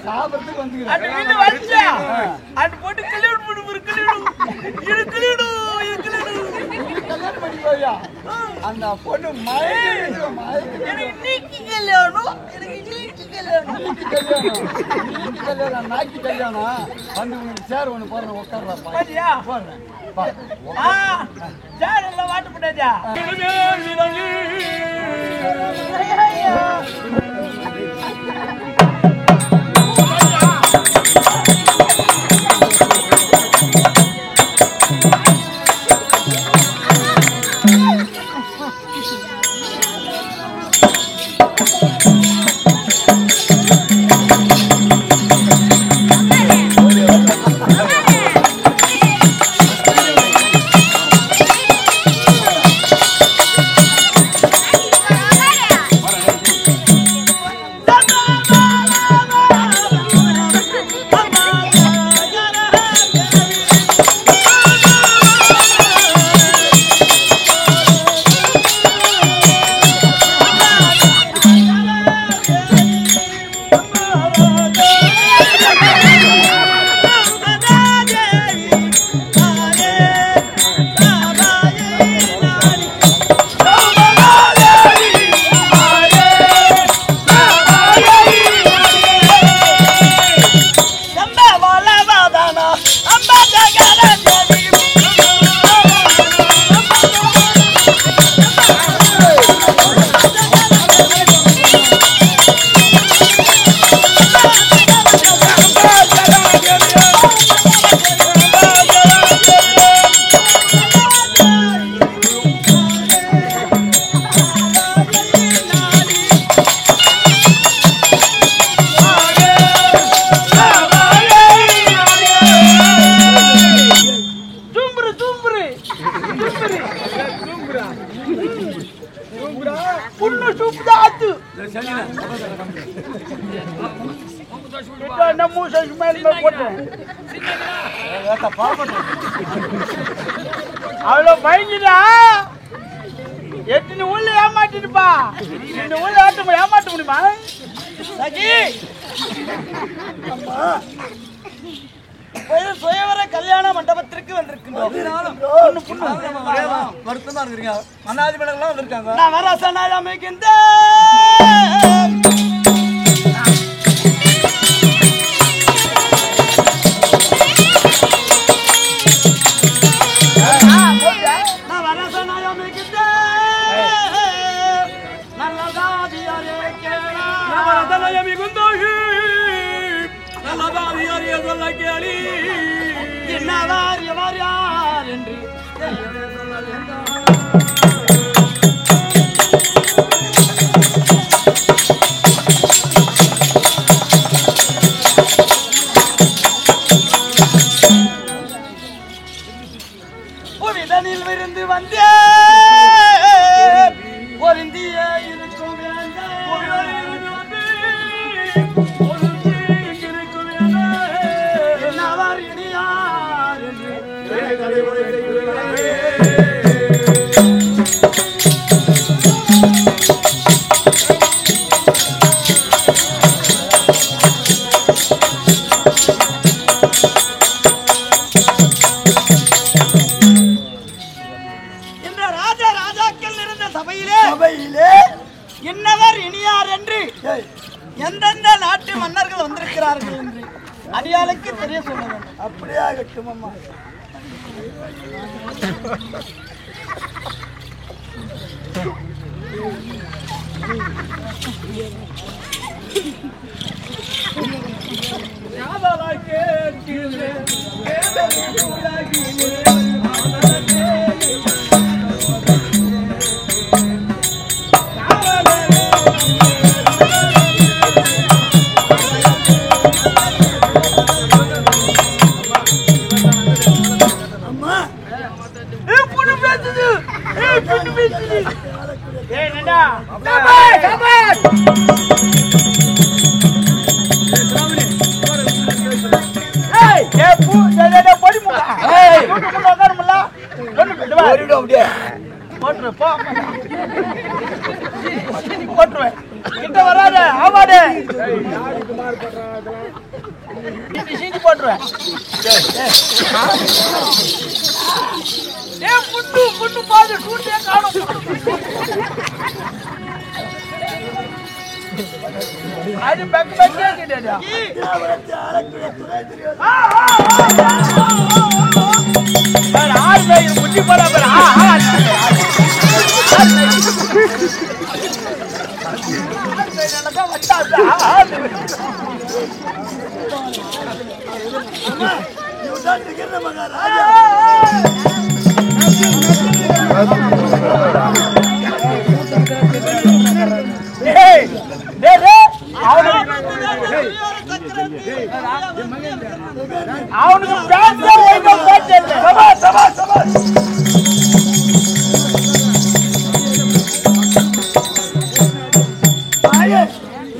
சாப்பிடறதுக்கு வந்து அந்த வில்லி வந்துச்சா அந்த பொண்ணு கல்யாணம் பண்ணு கல்யாணம் பண்ணி போயா அந்த பொண்ணு கல்யாணம் நாக்கி கல்யாணம் வந்து உனக்கு சேர் ஒண்ணு போறேன் உட்கார்றா போறேன் சேரெல்லாம் வாட்டு போட்டாச்சா அவ்வளோ பயந்துடா எத்தனை ஊர்ல ஏமாட்டிருப்பா இந்த ஊர்ல ஏமாட்ட முடியுமா சகி சுயவர கல்யாண மண்டபத்திற்கு வந்திருக்கின்றோம் வருத்தமா இருக்கிறீங்க அண்ணாதி மேடங்கள்லாம் வந்திருக்காங்க நான் வர சனாய் அமைக்கின்ற புவிதனில் விருந்து வந்தே பொருந்திய இருக்கும் என்னவர் இனியார் என்னவர் இனியார் என்று எந்தெந்த நாட்டு மன்னர்கள் வந்திருக்கிறார்கள் என்று அடியாளுக்கு தெரிய சொல்ல வேண்டும். அப்படியே ஆகட்டும் அம்மா.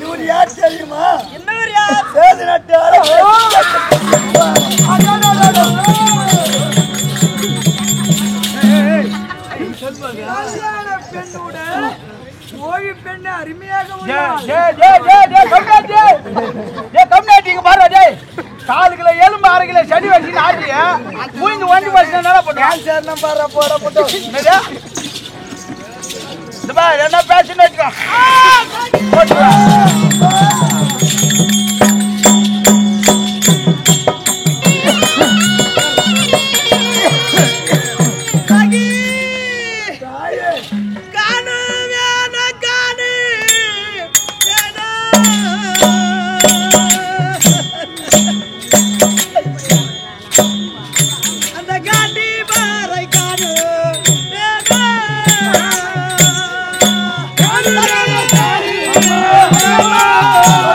இவர் யார் தெரியுமா? இன்னொரு யார்? சேது நாட்டு காலுக்குள்ள எலும்பு 6 கிலோ சடி வச்சு ஆட்டிய மூஞ்சி வண்டி வச்சு என்ன பேசினு Oh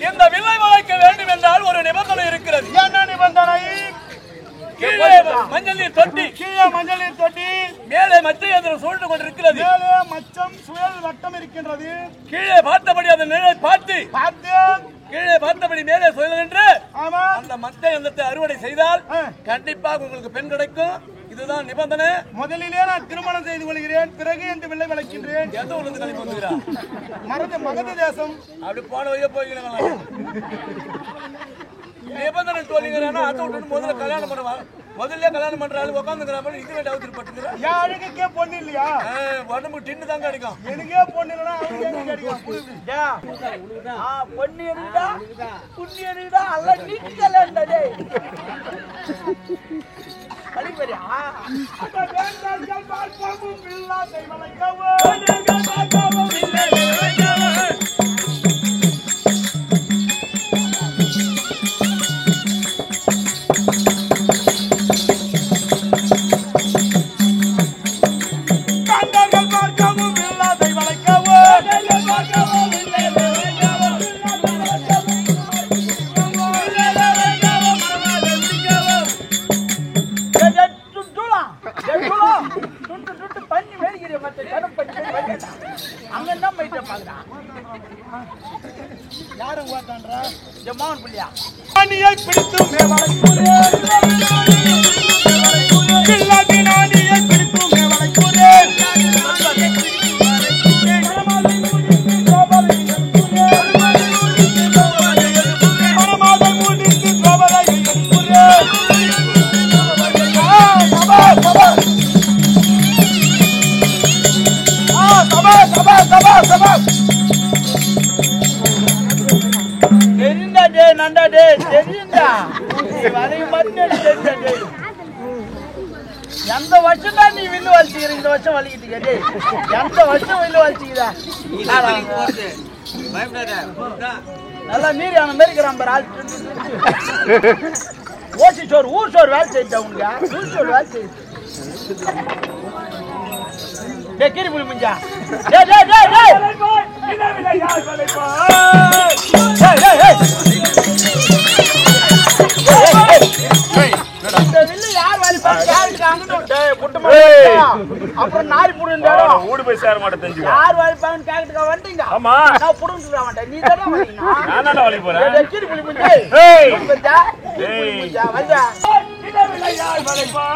இந்த வில்லை வளைக்க வேண்டும் என்றால் ஒரு நிபந்தனை இருக்கிறது. என்ன நிபந்தனை? கீழே மஞ்சள் நீர் தொட்டி, கீழே மஞ்சள் நீர் தொட்டி, மேலே மச்சை எந்திரம் சூழ்ந்து கொண்டிருக்கிறது. மேலே மச்சம் சுழல் வட்டம் இருக்கின்றது. கீழே பார்த்தபடி அந்த நிழலை பார்த்து கீழே பார்த்தபடி மேலே சுழல்கின்ற அந்த மச்சை எந்திரத்தை அறுவடை செய்தால் கண்டிப்பாக உங்களுக்கு பெண் கிடைக்கும். இதுதான் நிபந்தனை. முதலிலே நான் திருமணம் செய்து கொள்கிறேன், பிறகு என்று வில்லை வளைக்கின்றேன். எந்த ஊருக்கு கழிப்பு வந்துகிறார்? மகத தேசம். அப்படி போன வழியே போய்கிறேன். நிபந்தனை தோல்விங்கிறானா அதை விட்டு முதல்ல கல்யாணம் பண்ணுவாங்க. முதல்ல கல்யாணம் பண்றாரு உட்காந்துக்கிறாங்க. இது வேண்டிய அவசரம் பட்டுக்கிறேன். என் அழகுக்கே பொண்ணு இல்லையா? உடம்பு டின்னு தான் கிடைக்கும். எனக்கே பொண்ணு இல்லைன்னா அவனுக்கு கிடைக்கும். பொண்ணு இருந்தா புண்ணி இருந்தா அல்ல நீட்டே அழிவரியா எந்த வருஷம் தான் நீ வில்லு வலிச்சுக்கிற? இந்த வருஷம் வலிக்கிட்டு எந்த வருஷம் வில்லு வலிச்சுக்கிற? நல்லா நீர் ஆன மாதிரி இருக்கிறான் பாரு. ஓசி சோறு ஊர் சோறு வேலை செய்ய உனக்கு ஊர் சோறு வேலை செய்ய கீரி புளி முஞ்சா அப்புறம் நாரி புடுங்க ஊடு போய் சேர மாட்டேன். யார் வாய்ப்பாங்கன்னு கேட்டுக்க வந்தீங்க. ஆமா நான் புடுங்க மாட்டேன். நீ தானே வரீங்க. நானா வழி போறேன். கீரி புளி முஞ்சா வந்தா வந்தா இல்ல யார் வளைப்பா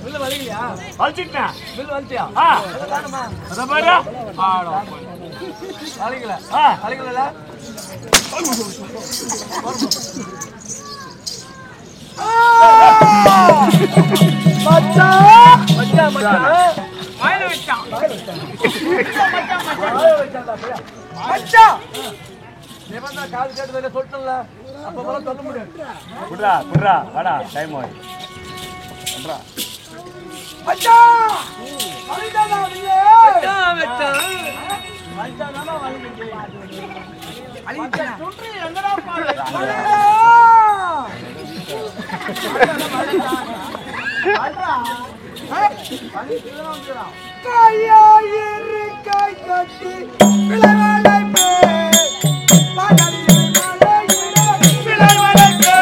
பில்லு வலிக்கலையா? வலிச்சிட்டேன். பில்லு வலிச்சியா? அத பாரு. வலிக்கல. வலிக்கல. காது கேட்டதில்ல சொல்லிட்டல அப்ப போல சொல்ல முடியாது. குடுறா குடுறா வாடா டைம் ஆயி. குடுறா. அச்சா வலிதானா இல்ல வெச்சா வலிதானா வலிங்க. அலிச்சா சொல்றீ எங்கடா பாரு. கையாயிரு கை கட்டி விளையாடை பே பாடலிலே மலையிலே விளையாடை பே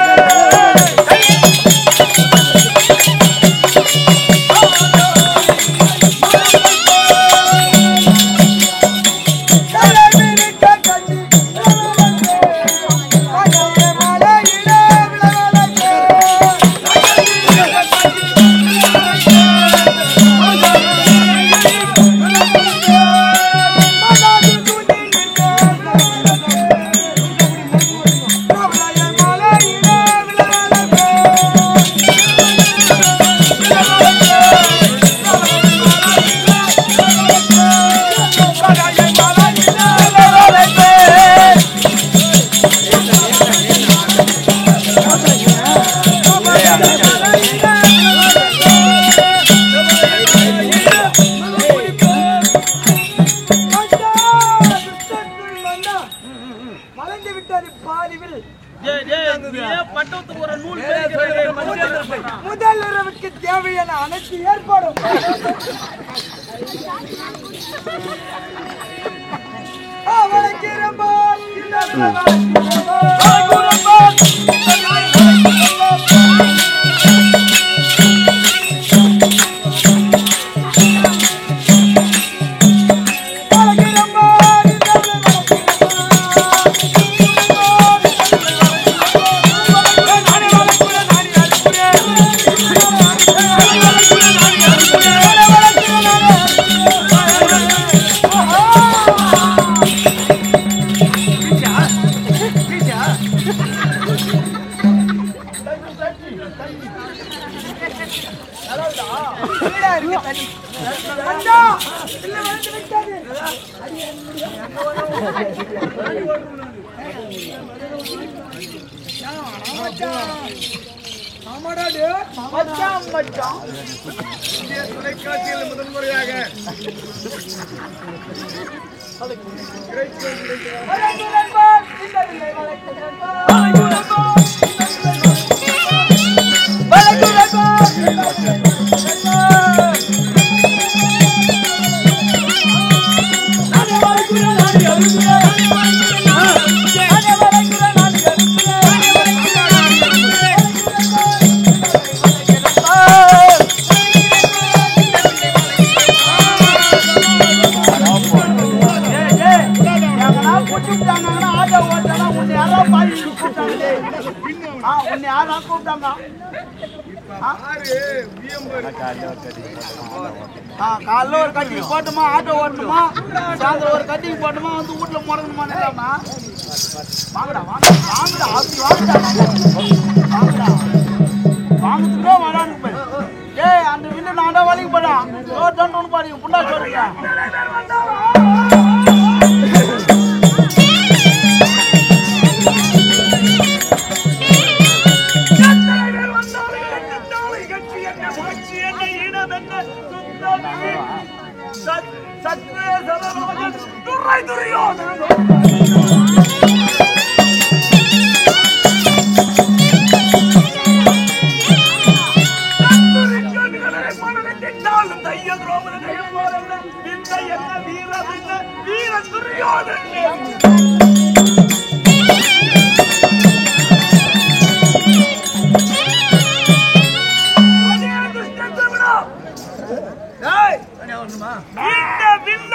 முதல் இரவுக்கு தேவையான அனைத்து ஏற்பாடும் தொலைக்காட்சியில் முதல் முறையாக காலைல ஒரு கட்டிங் போட்டோமா ஆட்டோ ஓட்டணுமா சாயந்தரம் ஒரு கட்டிங் போட்டோமா வந்து வீட்டுல முடங்கணுமா வாங்கடா வாங்கடா வாங்கத்துக்கோ வரான்னு போய் ஏய் அந்த வீட்டுல நான் தான் வலிக்கு போடான் ஒன்று பாருங்க புண்டா சொல்றீங்க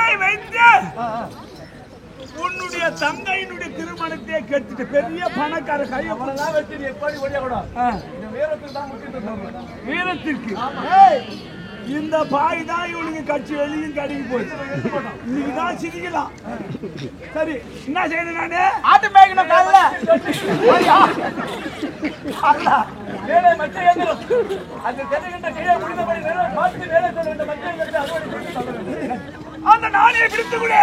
பிள்ளை வைத்து உன்னுடைய தங்கையினுடைய திருமணத்தை கெடுத்துட்டு பெரிய பணக்கார கையெல்லாம் வச்சு நீ எப்படி ஒழிய கூட வீரத்துக்கு தான் முக்கியத்துவம். வீரத்திற்கு இந்த பாய் தான் இவனுக்கு கட்சி வெளியும் கடைக்கு போய் இன்னைக்கு தான் சிரிக்கலாம். சரி என்ன செய்யணும்? நானு ஆட்டு மேய்க்கணும் காலைல வேலை மச்சை ஏந்திரம் அது தெரிகின்ற கையை முடிந்தபடி பார்த்து வேலை சொல்ல மச்சை அந்த நாளையை பிடித்து கூட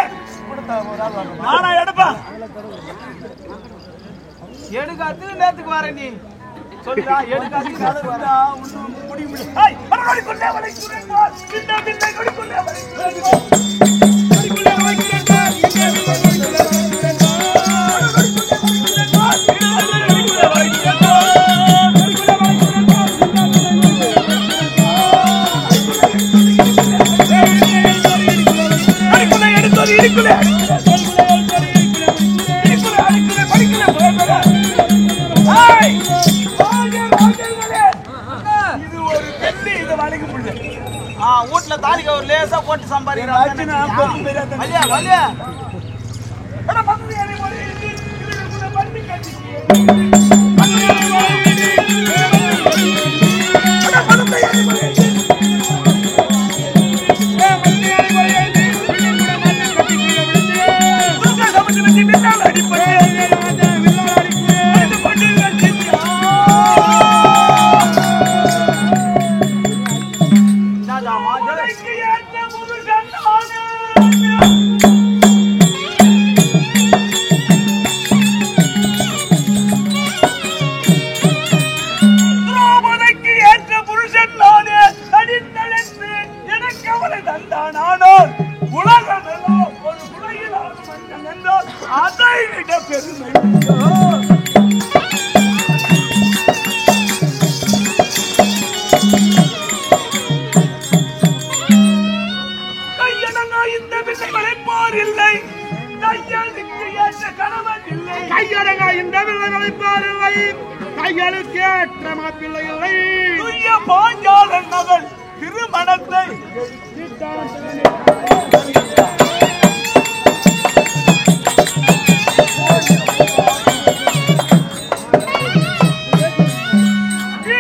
நானா எடுப்பேன். எடுக்காத்து நேரத்துக்கு வர நீ சொல்லுடா. எடுக்காத்து முடியும் வீட்டுல தாலிக்க ஒரு லேசா போட்டு சம்பாதிக்கிறாங்க. திருமணத்தை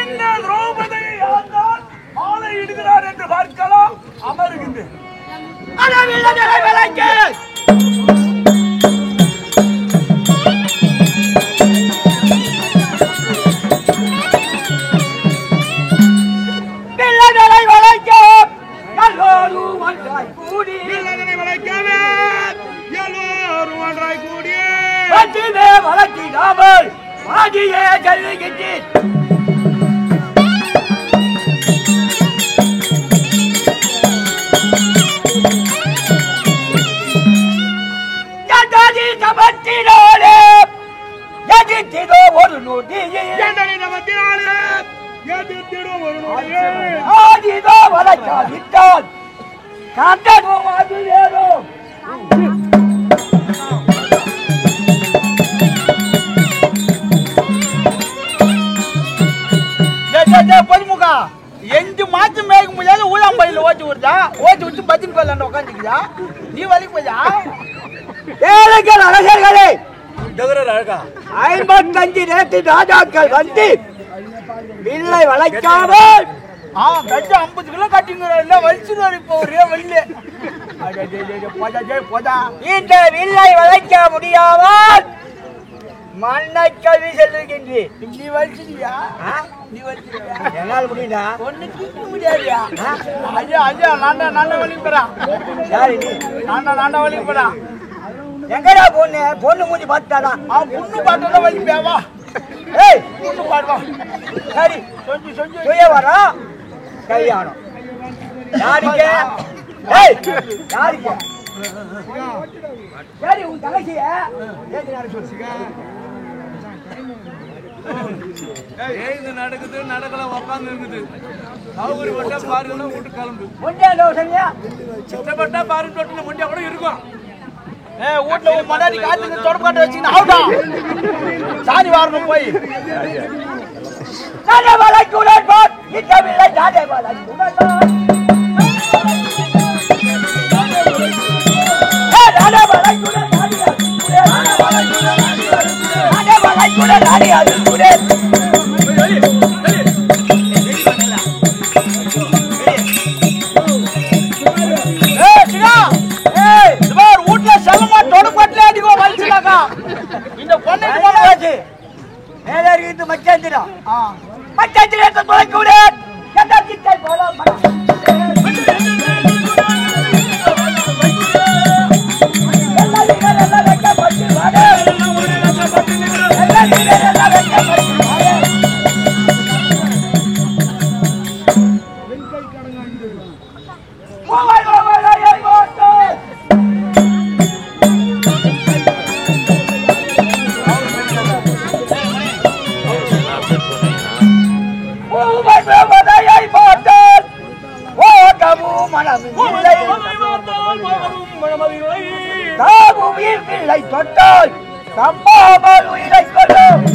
இந்த திரௌபதியை யார்தான் ஆளை இடுகிறார் என்று பார்க்கலாம். அமருகின்றேன். எஞ்சு மாசம் மேய்க்க முடியாது. ஊழாம் பயில ஓட்டி விடுதா, ஓட்டி விட்டு பத்தின் கோயிலாண்ட உட்காந்துக்குதா. நீ வலிக்கு போயா? ஏழைகள் அரசர்களே, 55 நேற்று ராஜாக்கள் வந்து வில்லை வளைக்காமல் 50 கிலோ கட்டிங்க வலிச்சுருவாரு. இப்போ ஒரே வழியில இந்த வில்லை வளைக்க முடியாமல் மண்ணை கல்வி செல்லுகின்றேன். நீ வலிச்சியா? நீ வலிச்சியா? என்னால் முடியுதா? ஒண்ணு தூக்க முடியாதியா? ஐயா ஐயா நான்டா வலிக்கு போறான். யாரு நீ? நான்டா வலிக்கு போறான். எங்கடா பொண்ணு மூஞ்சி பார்த்தாதான் பொண்ணு பார்த்தா வலிப்பேவா? ஏய் பொண்ணு பாடுவா. சரி சொல்லி வரா கல்யாணம் யாருக்கு? ஏய் யாருக்கு? சரி உன் தங்கச்சிய நடக்குது நடக்கல உட்காந்து இருக்குது. சௌகரி பட்டா பாருன்னா வீட்டு கிளம்பு. இஷ்டப்பட்டா பாரு தொட்டில முண்டியா கூட இருக்கும். வீட்டுல மடாடி காத்துக்கு தொடப்பாட்டு வச்சுக்கிட்டு ஆவுடா சாதி வாரணும் போய். இது மச்சாந்திரம் மச்சாந்திரத்தை துளைக்கூட எந்த சித்தை போல தொட்டால் தப்பாமல் உயிரை கொள்ளும்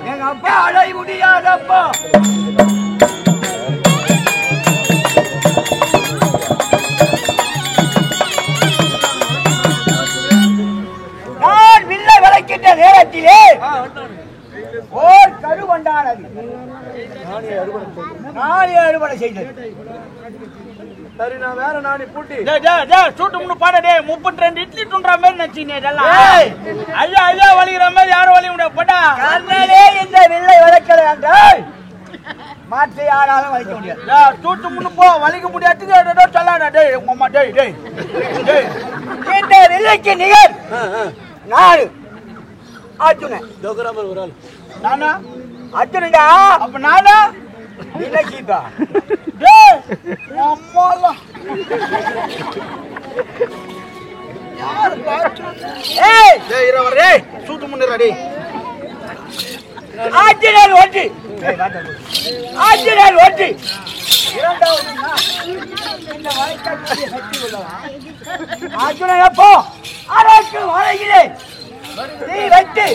எங்க அப்பா அழை முடியாதப்பா நேரத்திலே ஓர் கருவண்டானது நாளை அறுவடை செய்தது. சரி நான் வேற நானே பூட்டி சூட்டு முன்னு பாடடே 32 இட்லி துண்ற மாதிரி நச்சினே இதெல்லாம் ஐயா ஐயா வலிக்கிற மாதிரி யாரும் வலி முடியாது போட்டா கண்ணனே இந்த வில்லை வளர்க்கல என்றால் மாற்றி யாராலும் வலிக்க முடியாது. சூட்டு முன்னு போ வலிக்க முடியாது சொல்லாடா டேய் உங்க அம்மா டேய் டேய் இந்த வில்லைக்கு நிகர் நானு அர்ஜுனன் நானா அர்ஜுனடா அப்ப நானா வில்லைக்கிப்பா டேய் அம்மாலாம் யார் பாத்து ஏய் டேய் இரவரே டேய் சூட்டு முன்னுடா டேய் அர்ஜுனன் ஒட்டி அர்ஜுனன் ஒட்டி இரண்டாவது இந்த வளைக்கக்கூடிய சக்தி உள்ளவா அர்ஜுனன் எப்போ அரக்கு வளைகிறேன் நீ வைத்து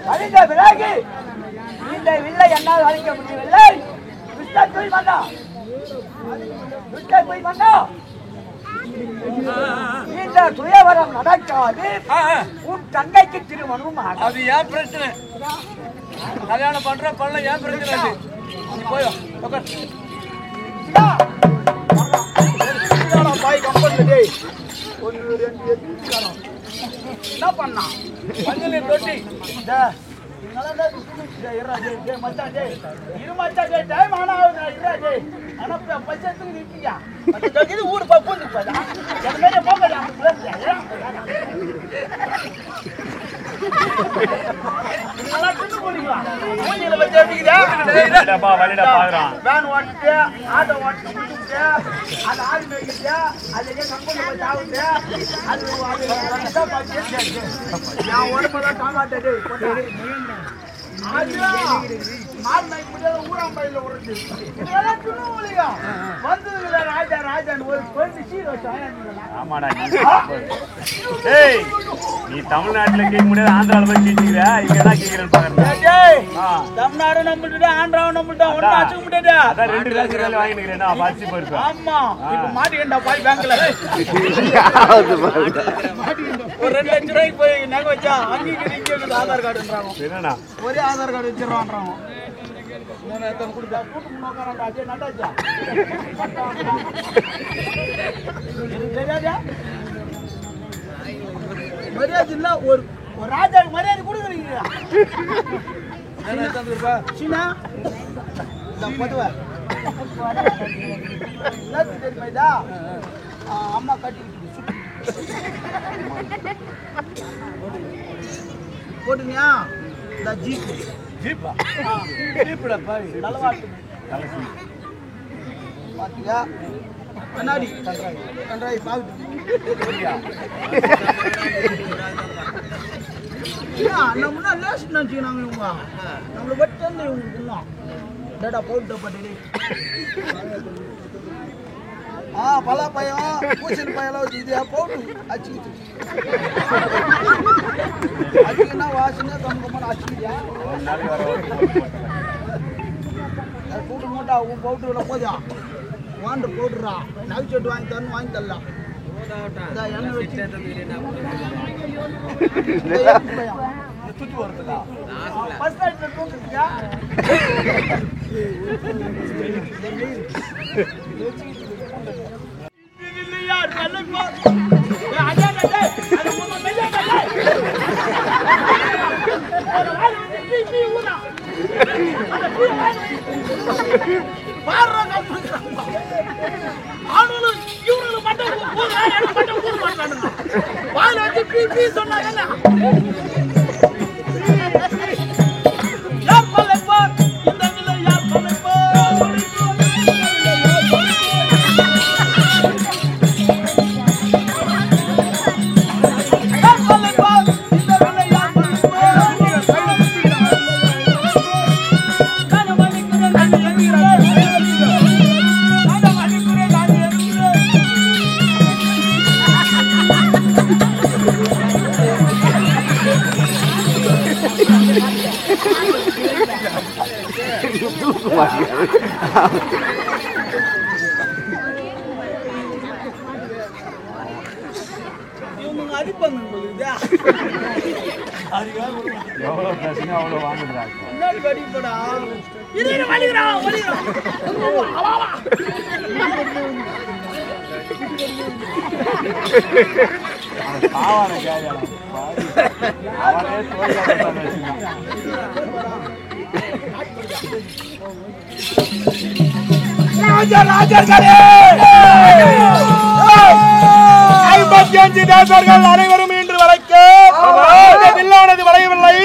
வளைந்த பிறகு இந்த வில்லை என்னால் வளைக்க முடியவில்லை விஷ்ணு மன்னா விஷ்ணு மன்னா இந்த சுயவரம் நடக்காது உன் தங்கைக்கு திருமணம் அது ஏன் பிரச்சனை கல்யாணம் பண்ற பண்ணல ஏன் பிரச்சனை போய் பாய் கம்பெனி என்ன பண்ணா மஞ்சள் தொட்டி ஊரு பூந்து வேன் ஓட்டு ஆட்டோ ஓட்டு அது ஆடு மேய்க்கிட்டு அது கம்பெனி ஆகுது அது நான் உடம்புதான் காமாட்டே ஊராம்பயில உருட்டு வந்ததுல ராஜா ராஜான்னு ஒரு பெண்ணு சீர் நீ தமிழ்நாட்டுல கேட்க முடியாது ஆந்திரால போய் கேட்கிறா இங்க தான் கேட்கிறேன்னு பாக்குறேன். தமிழ்நாடு நம்மள்ட்ட ஆந்திராவும் நம்மள்ட்ட ஒண்ணு வச்சுக்க முடியாது. அதான் 2 லட்சம் வாங்கிக்கிறேன் நான் பறிச்சு போயிருக்கேன். ஆமா இப்ப மாட்டிக்கிட்டா போய் பேங்க்ல ஒரு 2 லட்சம் ரூபாய்க்கு போய் நகை வச்சா அங்கேயும் இங்கே ஆதார் கார்டுன்றாங்க. என்னண்ணா ஒரே ஆதார் கார்டு வச்சிடறான்றாங்க. கொடுத்தா கூட்டு முன்னோக்காரா அதே நட்டாச்சா தெரியாதா மரியாதை இல்ல ஒரு ராஜாவுக்கு மரியாதை கொடுக்குறீங்களா சீனா பொதுவா தெரியுமா அம்மா கட்டி போட்டுனியா இந்த ஜீப்பு ஜீப்பா ஜீப்புடா பாவி நலவாட்டு பாத்தியா கண்ணாடி கண்டாய் பாத்து நம்மளா லேஸ் நினைச்சுக்கிறாங்க இவங்க நம்மளை பற்றி இவங்களுக்கு டேடா போட்டு பட்டு பலா பயம் பூசணி பயம் வச்சு இது போட்டு அச்சுக்கிட்டு அச்சுக்குன்னா வாசனை கம்ம அச்சுக்கிட்டியா கூட்டு மூட்டா உன் பவுட்ருல போதா வாண்டு போட்டுறா நகை செட்டு வாங்கி தரணும் வாங்கி தரலாம் சுத்தி வரதுக்கா ஃபர்ஸ்ட் டைம்ல தூக்குறியா இல்லையா நல்லப்பா அடடே அது முன்ன மெல்ல ஒரு வாரம் பீ ஊரா பாறங்க ஆளுல இவனுக்கு மட்டும் ஊரா எனக்கு மட்டும் ஊர் மாட்டானுங்க வாயில வச்சு பீ சொன்னாங்கல்ல யார் பல்லப்பா இந்த நில யார் பல்லப்பா எவ்வளவு பிரச்சனை அவ்வளவு வாங்குறாங்க. தேசர்கள் அனைவரும் இன்று வரைக்கும் வில்லானது வளையவில்லை.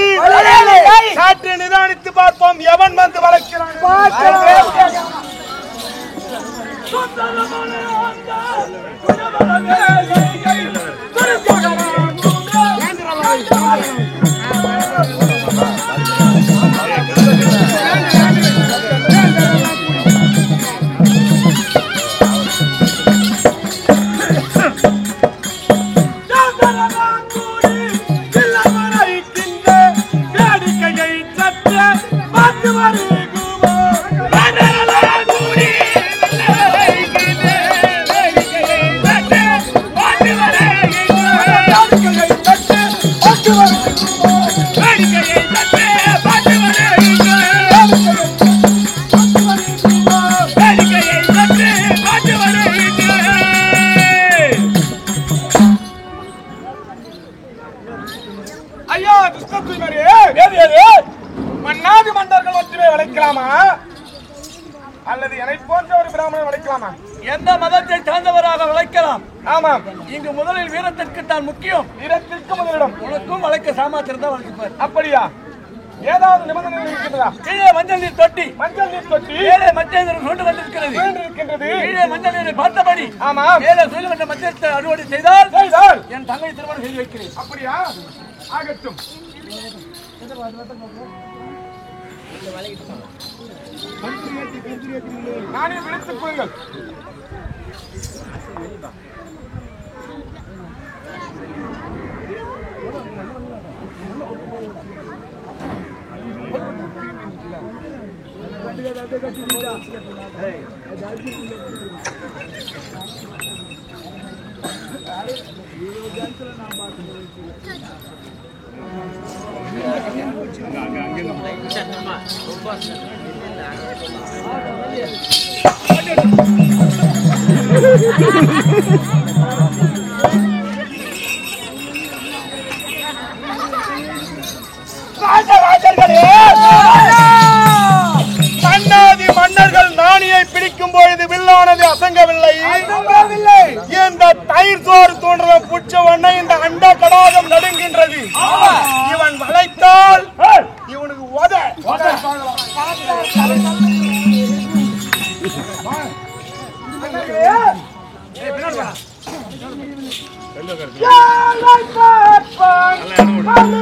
சற்று நிதானித்து பார்ப்போம் எவன் வந்து வளைக்கிறான். ஐயா கிருஷ்ணகுமாரே, மன்னாதி மன்னர்கள் மட்டுமே வளைக்கலாமா அல்லது என்னை போன்ற ஒரு பிராமணன் வளைக்கலாமா? எந்த மதத்தை சார்ந்தவராக வளைக்கலாம். ஆமாம், இங்கு முதலில் வீரத்திற்கு தான் முக்கியம். வீரத்திற்கு முதலிடம். உனக்கும் வளைக்க சாமர்த்தியம் தான் வளைப்பார். அப்படியா? ஏதாவது நிபந்தனை இருக்கிறதா? கீழே மஞ்சள் நீர் தொட்டி, மஞ்சள் நீர் தொட்டி மேலே மஞ்சள் நீர் கொண்டு வந்திருக்கிறது. கீழே மஞ்சள் நீரை பார்த்தபடி ஆமாம், மேலே சொல்லி வந்த மஞ்சத்தை அறுவடை செய்தால் என் தங்கை திருமணம் செய்து வைக்கிறேன். அப்படியா? ஆகட்டும். நானே விடுத்துக் கொள்ளுங்கள். மன்னாதி மன்னர்கள் நாணியை பிடிக்கும் பொழுது வில்லானது அசங்கவில்லை. இந்த தயிர் சோறு தோன்ற புச்சவண்ண இந்த அண்ட கடாகம் நடுங்கின்றது. இவன் வளைத்தால் இவனுக்கு உத நல்ல